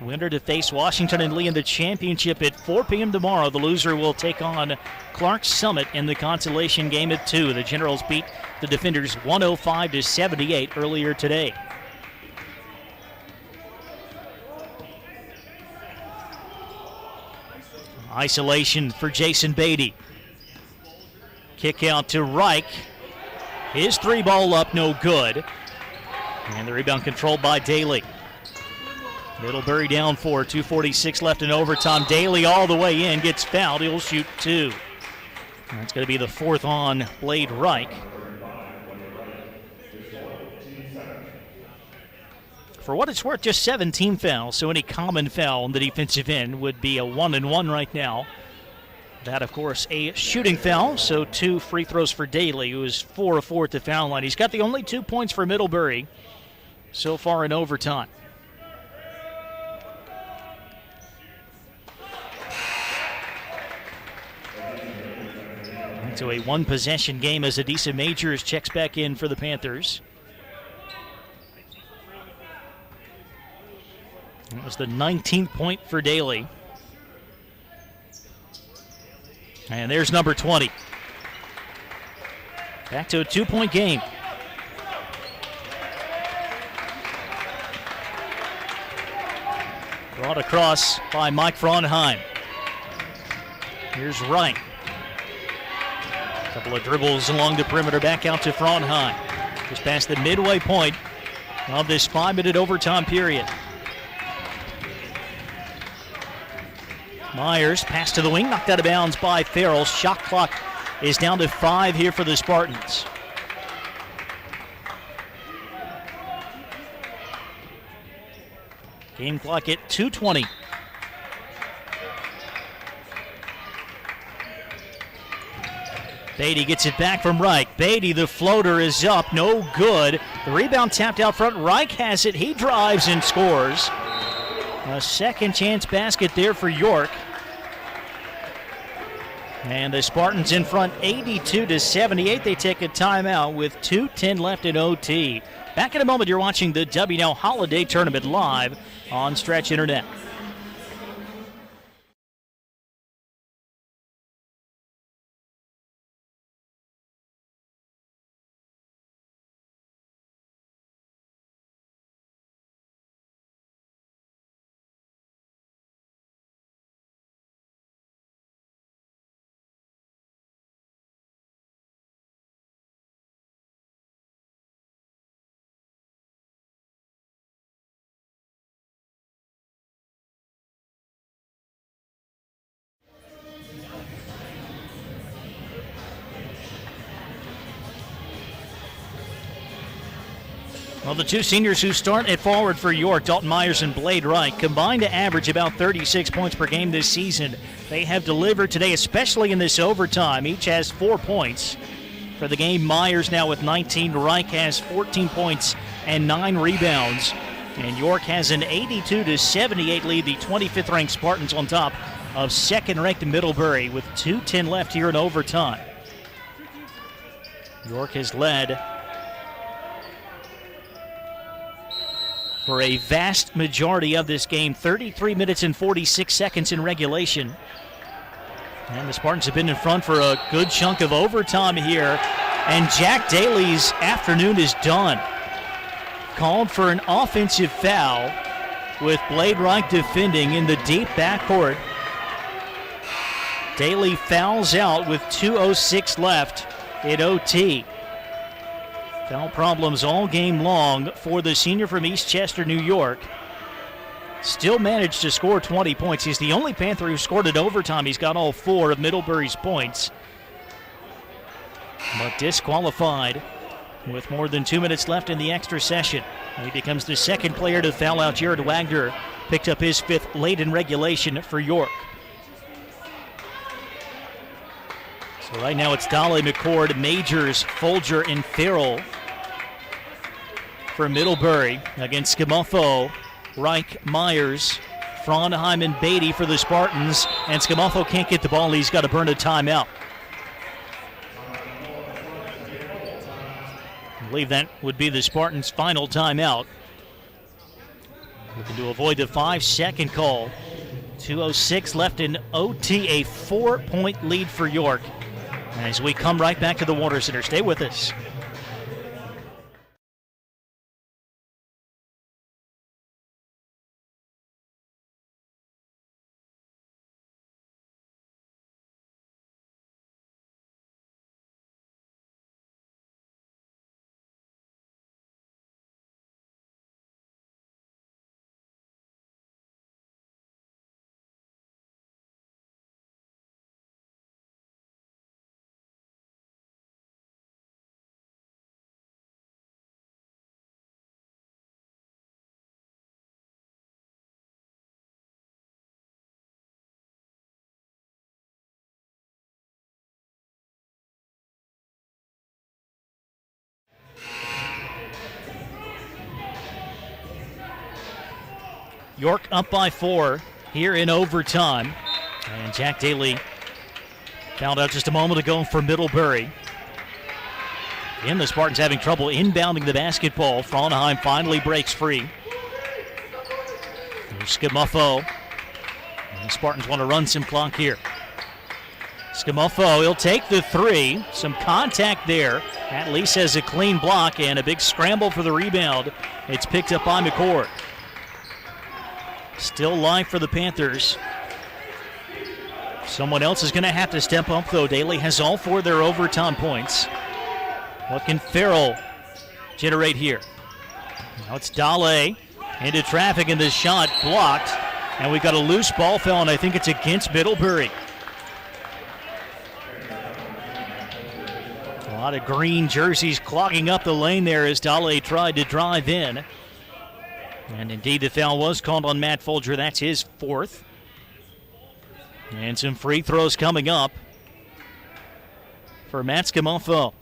Winner to face Washington and Lee in the championship at 4 p.m. tomorrow. The loser will take on Clark Summit in the consolation game at 2. The Generals beat the Defenders 105-78 earlier today. Isolation for Jason Beatty. Kick out to Reich. His 3 ball up, no good. And the rebound controlled by Daly. Middlebury down 4, 2:46 left in overtime. Daly all the way in, gets fouled. He'll shoot 2. That's going to be the 4th on Blade Reich. For what it's worth, just 17 fouls, so any common foul on the defensive end would be a 1-and-1 right now. That, of course, a shooting foul, so 2 free throws for Daly, who is 4 of 4 at the foul line. He's got the only 2 points for Middlebury so far in overtime. Into a 1-possession game as Adisa Majors checks back in for the Panthers. That was the 19th point for Daly. And there's number 20. Back to a 2-point game. Brought across by Mike Frauenheim. Here's Wright. Couple of dribbles along the perimeter, back out to Frauenheim. Just past the midway point of this 5-minute overtime period. Myers, pass to the wing, knocked out of bounds by Farrell. Shot clock is down to 5 here for the Spartans. Game clock at 2:20. Beatty gets it back from Reich. Beatty, the floater is up, no good. The rebound tapped out front. Reich has it. He drives and scores. A second chance basket there for York. And the Spartans in front 82-78. They take a timeout with 2:10 left in OT. Back in a moment, you're watching the WNL Holiday Tournament live on Stretch Internet. Well, the 2 seniors who start at forward for York, Dalton Myers and Blade Wright, combined to average about 36 points per game this season. They have delivered today, especially in this overtime. Each has 4 points. For the game, Myers now with 19. Wright has 14 points and 9 rebounds. And York has an 82-78 lead. The 25th-ranked Spartans on top of second-ranked Middlebury with 2:10 left here in overtime. York has led for a vast majority of this game, 33 minutes and 46 seconds in regulation. And the Spartans have been in front for a good chunk of overtime here. And Jack Daly's afternoon is done. Called for an offensive foul with Blade Wright defending in the deep backcourt. Daly fouls out with 2:06 left in OT. Foul problems all game long for the senior from East Chester, New York. Still managed to score 20 points. He's the only Panther who scored in overtime. He's got all 4 of Middlebury's points. But disqualified with more than 2 minutes left in the extra session. He becomes the second player to foul out. Jared Wagner picked up his 5th late in regulation for York. So right now it's Dale, McCord, Majors, Folger, and Farrell for Middlebury against Scamuffo, Reich, Myers, Frondheim, and Beatty for the Spartans. And Scamuffo can't get the ball. He's got to burn a timeout. I believe that would be the Spartans' final timeout. Looking to avoid the 5-second call. 2:06 left in OT, a 4-point lead for York. As we come right back to the Water Center, stay with us. York up by 4 here in overtime. And Jack Daly fouled out just a moment ago for Middlebury. Again, the Spartans having trouble inbounding the basketball. Frondheim finally breaks free. There's Scamuffo. And the Spartans want to run some clock here. Scamuffo, he'll take the 3. Some contact there. At least has a clean block and a big scramble for the rebound. It's picked up by McCord. Still live for the Panthers. Someone else is going to have to step up, though. Daly has all 4 of their overtime points. What can Farrell generate here? Now it's Dale into traffic, and this shot blocked. And we've got a loose ball foul, and I think it's against Middlebury. A lot of green jerseys clogging up the lane there as Dale tried to drive in. And indeed, the foul was called on Matt Folger. That's his 4th. And some free throws coming up for Matt Scamuffo.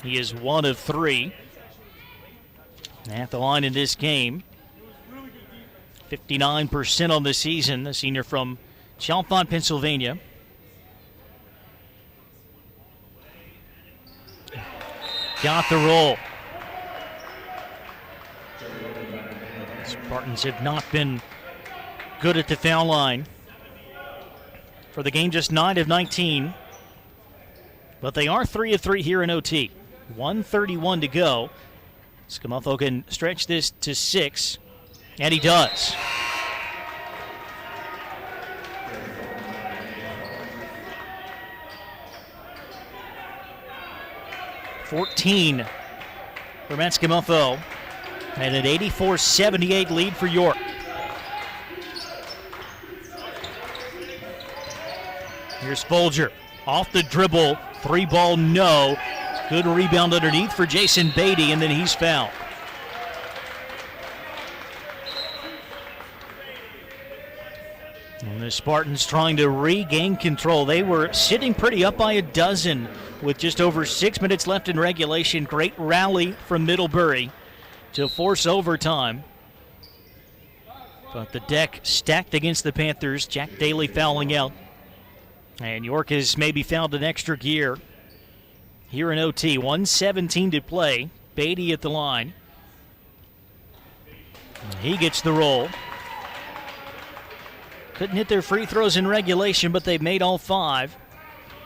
He is 1 of 3 at the line in this game. 59% on the season, the senior from Chalfont, Pennsylvania. Got the roll. Spartans have not been good at the foul line. For the game, just 9 of 19. But they are 3 of 3 here in OT. 1:31 to go. Scamuffo can stretch this to 6, and he does. $14 for Matt Scamuffo, and an 84-78 lead for York. Here's Folger off the dribble, 3-ball no. Good rebound underneath for Jason Beatty, and then he's fouled. And the Spartans trying to regain control. They were sitting pretty up by a dozen with just over 6 minutes left in regulation. Great rally from Middlebury to force overtime. But the deck stacked against the Panthers. Jack Daly fouling out. And York has maybe found an extra gear here in OT. 1:17 to play. Beatty at the line. He gets the roll. Couldn't hit their free throws in regulation, but they've made all 5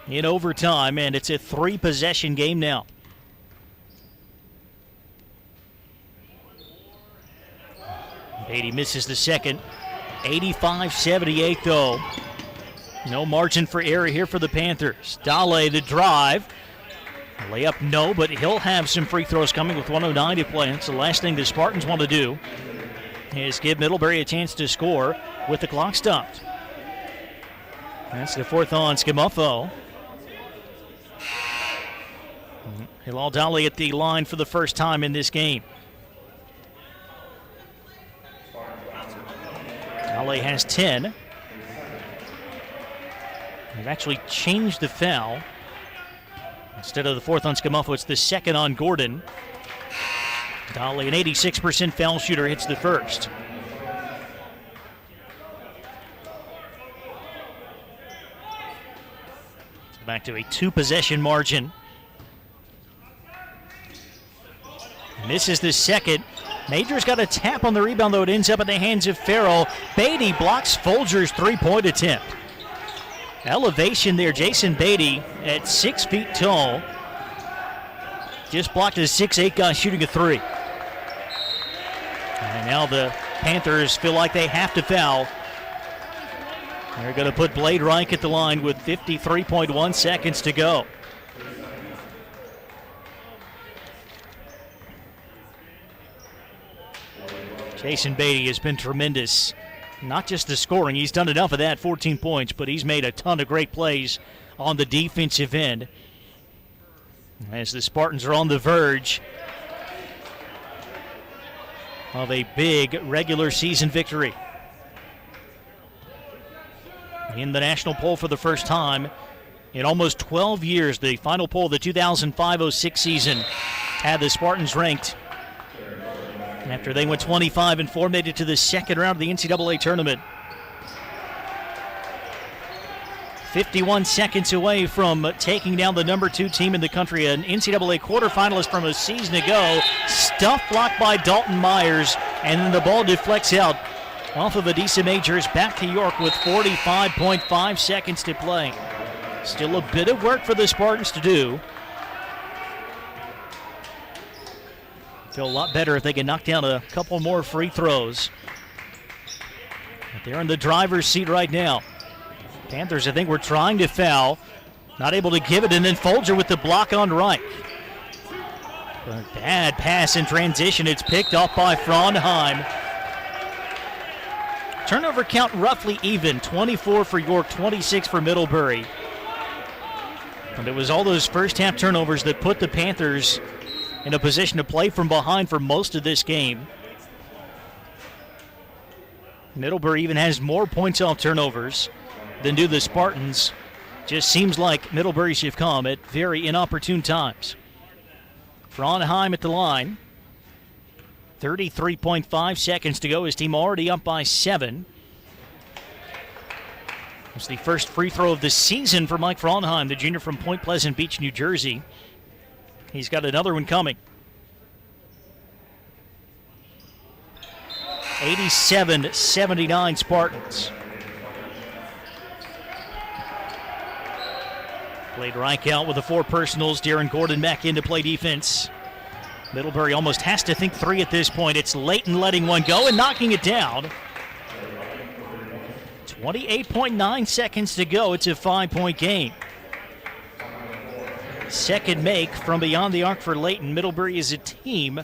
in overtime, and it's a 3-possession game now. Beatty misses the second. 85-78 though. No margin for error here for the Panthers. Dale the drive. Layup no, but he'll have some free throws coming with 1:09 to play. That's the last thing the Spartans want to do, is give Middlebury a chance to score with the clock stopped. That's the 4th on Scamuffo. Hilal Dale at the line for the first time in this game. Dale has 10. They've actually changed the foul. Instead of the 4th on Scamuffo, it's the 2nd on Gordon. Dale, an 86% foul shooter, hits the first. Back to a 2-possession margin. Misses the second. Major's got a tap on the rebound, though it ends up in the hands of Farrell. Beatty blocks Folger's 3-point attempt. Elevation there, Jason Beatty at 6 feet tall. Just blocked a 6'8" guy shooting a 3. And now the Panthers feel like they have to foul. They're going to put Blade Reich at the line with 53.1 seconds to go. Jason Beatty has been tremendous. Not just the scoring, he's done enough of that, 14 points, but he's made a ton of great plays on the defensive end. As the Spartans are on the verge of a big regular season victory. In the national poll for the first time in almost 12 years, the final poll of the 2005-06 season had the Spartans ranked after they went 25-4, made it to the second round of the NCAA tournament. 51 seconds away from taking down the number 2 team in the country, an NCAA quarterfinalist from a season ago. Stuff blocked by Dalton Myers, and then the ball deflects out off of Adisa Majors back to York with 45.5 seconds to play. Still a bit of work for the Spartans to do. Feel a lot better if they can knock down a couple more free throws. But they're in the driver's seat right now. Panthers, I think, were trying to foul. Not able to give it, and then Folger with the block on Reich. A bad pass in transition. It's picked off by Frondheim. Turnover count roughly even. 24 for York, 26 for Middlebury. And it was all those first half turnovers that put the Panthers in a position to play from behind for most of this game. Middlebury even has more points off turnovers than do the Spartans. Just seems like Middlebury's have come at very inopportune times. Frondheim at the line. 33.5 seconds to go. His team already up by 7. It's the first free throw of the season for Mike Frondheim, the junior from Point Pleasant Beach, New Jersey. He's got another one coming. 87-79 Spartans. Blade Reich out with the 4 personals. Darren Gordon back in to play defense. Middlebury almost has to think 3 at this point. It's Layton letting one go and knocking it down. 28.9 seconds to go. It's a 5-point game. Second make from beyond the arc for Layton. Middlebury as a team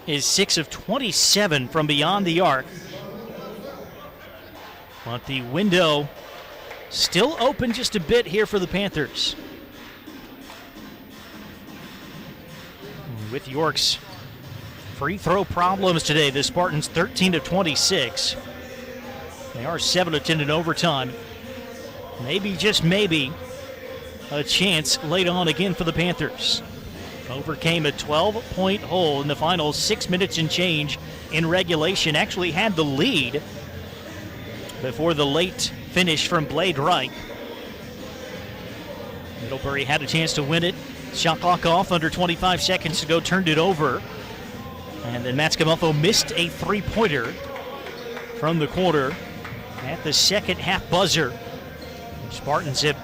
is 6 of 27 from beyond the arc. But the window still open just a bit here for the Panthers. With York's free throw problems today, the Spartans 13 of 26. They are 7 of 10 in overtime. Maybe, just maybe, a chance late on again for the Panthers. Overcame a 12-point hole in the final 6 minutes and change in regulation. Actually had the lead before the late finish from Blade Reich. Middlebury had a chance to win it. Shot clock off, under 25 seconds to go, turned it over. And then Matt Scamuffo missed a 3-pointer from the corner. at the second half buzzer. Spartans have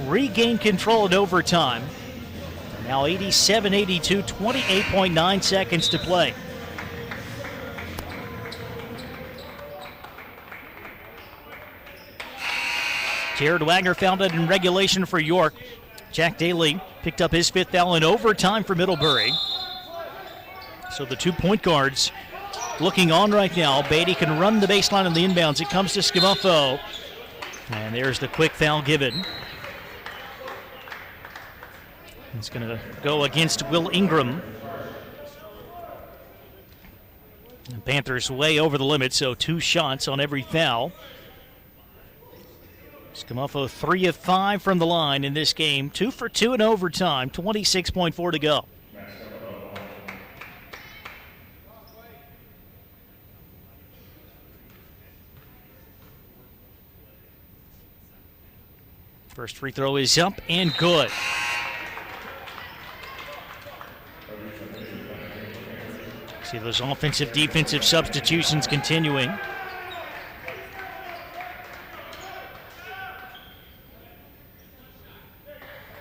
regained control in overtime. Now 87-82, 28.9 seconds to play. Jared Wagner fouled it in regulation for York. Jack Daly picked up his fifth foul in overtime for Middlebury. So the 2 point guards looking on right now. Beatty can run the baseline on the inbounds. It comes to Scamufo. And there's the quick foul given. It's going to go against Will Ingram. The Panthers way over the limit, so 2 shots on every foul. Scamufo 3 of 5 from the line in this game. 2 for 2 in overtime, 26.4 to go. First free throw is up and good. See those offensive, defensive substitutions continuing.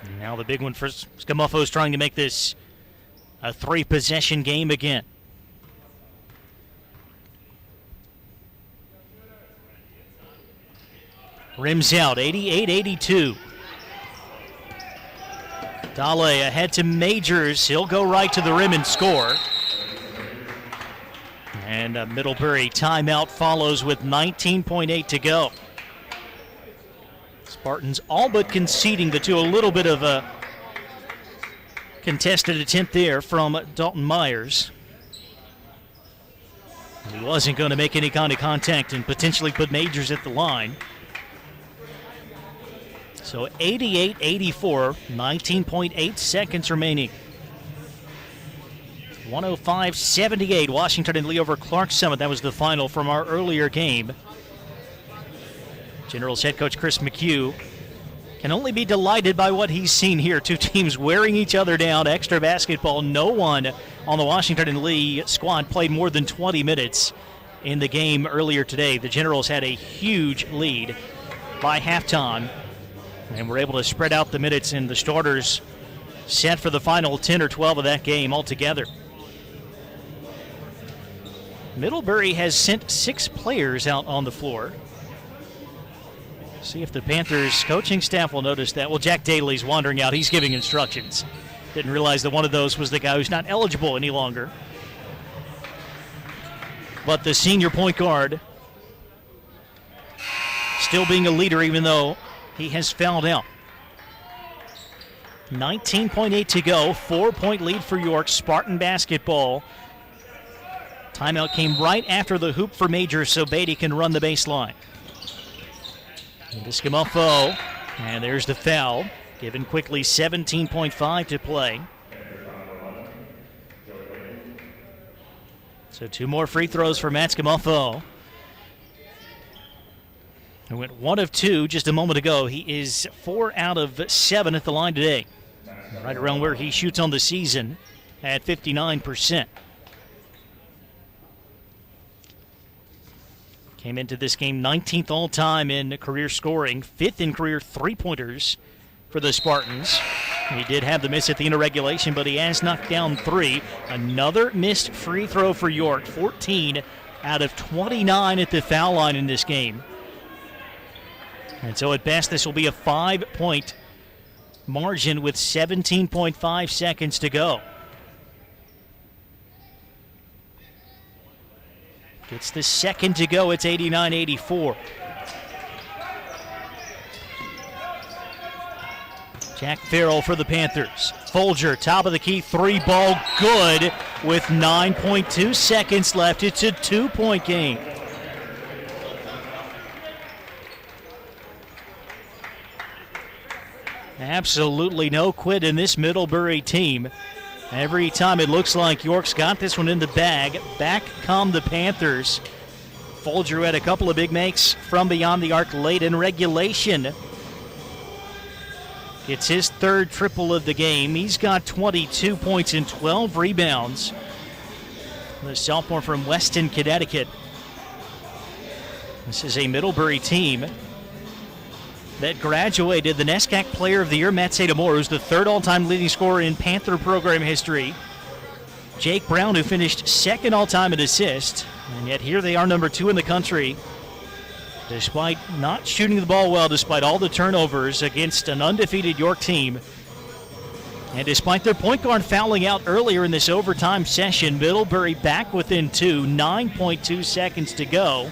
And now the big one for Scamufo is trying to make this a 3-possession game again. Rims out, 88-82. Dale ahead to Majors. He'll go right to the rim and score. And a Middlebury timeout follows with 19.8 to go. Spartans all but conceding the two. A little bit of a contested attempt there from Dalton Myers. He wasn't going to make any kind of contact and potentially put Majors at the line. So 88-84, 19.8 seconds remaining. 105-78, Washington and Lee over Clark Summit. That was the final from our earlier game. Generals head coach Chris McHugh can only be delighted by what he's seen here. Two teams wearing each other down, extra basketball. No one on the Washington and Lee squad played more than 20 minutes in the game earlier today. The Generals had a huge lead by halftime and were able to spread out the minutes, and the starters set for the final 10 or 12 of that game altogether. Middlebury has sent 6 players out on the floor. See if the Panthers coaching staff will notice that. Well, Jack Daly's wandering out. He's giving instructions. Didn't realize that one of those was the guy who's not eligible any longer. But the senior point guard still being a leader even though he has fouled out. 19.8 to go. 4-point lead for York. Spartan basketball. Timeout came right after the hoop for Majors so Beatty can run the baseline. Scamufo, and there's the foul. Given quickly, 17.5 to play. So 2 more free throws for Matt Scamufo. He went 1 of 2 just a moment ago. He is 4 out of 7 at the line today. Right around where he shoots on the season at 59%. Came into this game 19th all-time in career scoring, 5th in career three-pointers for the Spartans. He did have the miss at the end of regulation, but he has knocked down 3. Another missed free throw for York, 14 out of 29 at the foul line in this game. And so at best, this will be a 5-point margin with 17.5 seconds to go. It's the second to go. It's 89-84. Jack Farrell for the Panthers. Folger, top of the key, 3-ball, good with 9.2 seconds left. It's a 2-point game. Absolutely no quit in this Middlebury team. Every time it looks like York's got this one in the bag, back come the Panthers. Folger had a couple of big makes from beyond the arc late in regulation. It's his 3rd triple of the game. He's got 22 points and 12 rebounds. The sophomore from Weston, Connecticut. This is a Middlebury team that graduated the NESCAC Player of the Year, Matt Sadamore, who's the third all-time leading scorer in Panther program history. Jake Brown, who finished second all-time in assists, and yet here they are number 2 in the country, despite not shooting the ball well, despite all the turnovers against an undefeated York team. And despite their point guard fouling out earlier in this overtime session, Middlebury back within 2, 9.2 seconds to go.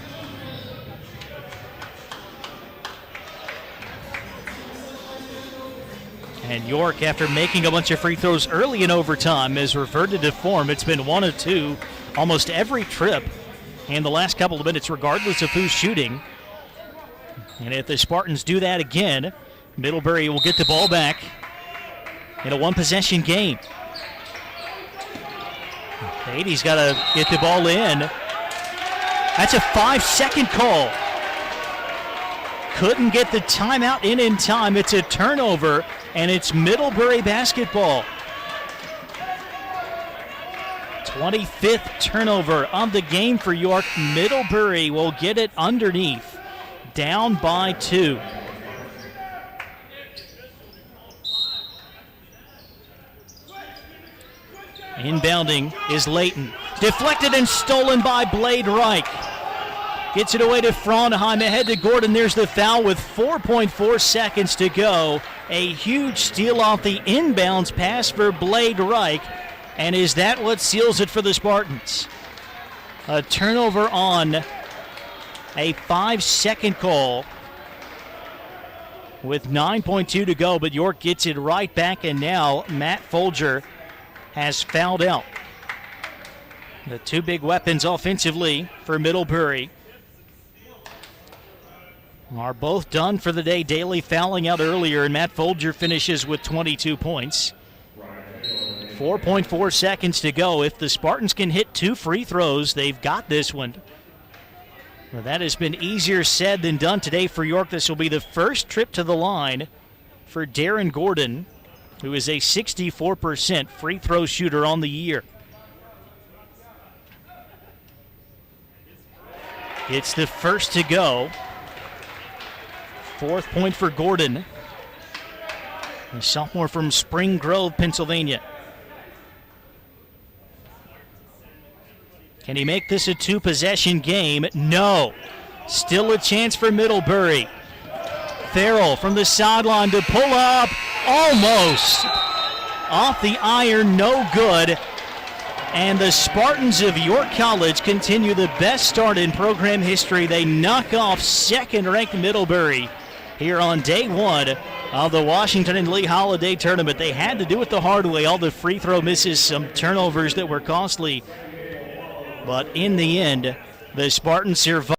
And York, after making a bunch of free throws early in overtime, has reverted to form. It's been 1 of 2 almost every trip in the last couple of minutes, regardless of who's shooting. And if the Spartans do that again, Middlebury will get the ball back in a one-possession game. Beatty's got to get the ball in. That's a 5-second call. Couldn't get the timeout in time. It's a turnover, and it's Middlebury basketball. 25th turnover of the game for York. Middlebury will get it underneath, down by 2. Inbounding is Layton. Deflected and stolen by Blade Reich. Gets it away to Frondheim, ahead to Gordon. There's the foul with 4.4 seconds to go. A huge steal off the inbounds pass for Blade Reich. And is that what seals it for the Spartans? A turnover on a 5-second call with 9.2 to go, but York gets it right back, and now Matt Folger has fouled out. The 2 big weapons offensively for Middlebury are both done for the day. Daly fouling out earlier, and Matt Folger finishes with 22 points. 4.4 seconds to go. If the Spartans can hit 2 free throws, they've got this one. Well, that has been easier said than done today for York. This will be the first trip to the line for Darren Gordon, who is a 64% free throw shooter on the year. It's the first to go. 4th point for Gordon, a sophomore from Spring Grove, Pennsylvania. Can he make this a 2-possession game? No. Still a chance for Middlebury. Farrell from the sideline to pull up. Almost. Off the iron, no good. And the Spartans of York College continue the best start in program history. They knock off second-ranked Middlebury here on day 1 of the Washington and Lee Holiday Tournament. They had to do it the hard way. All the free throw misses, some turnovers that were costly. But in the end, the Spartans survived.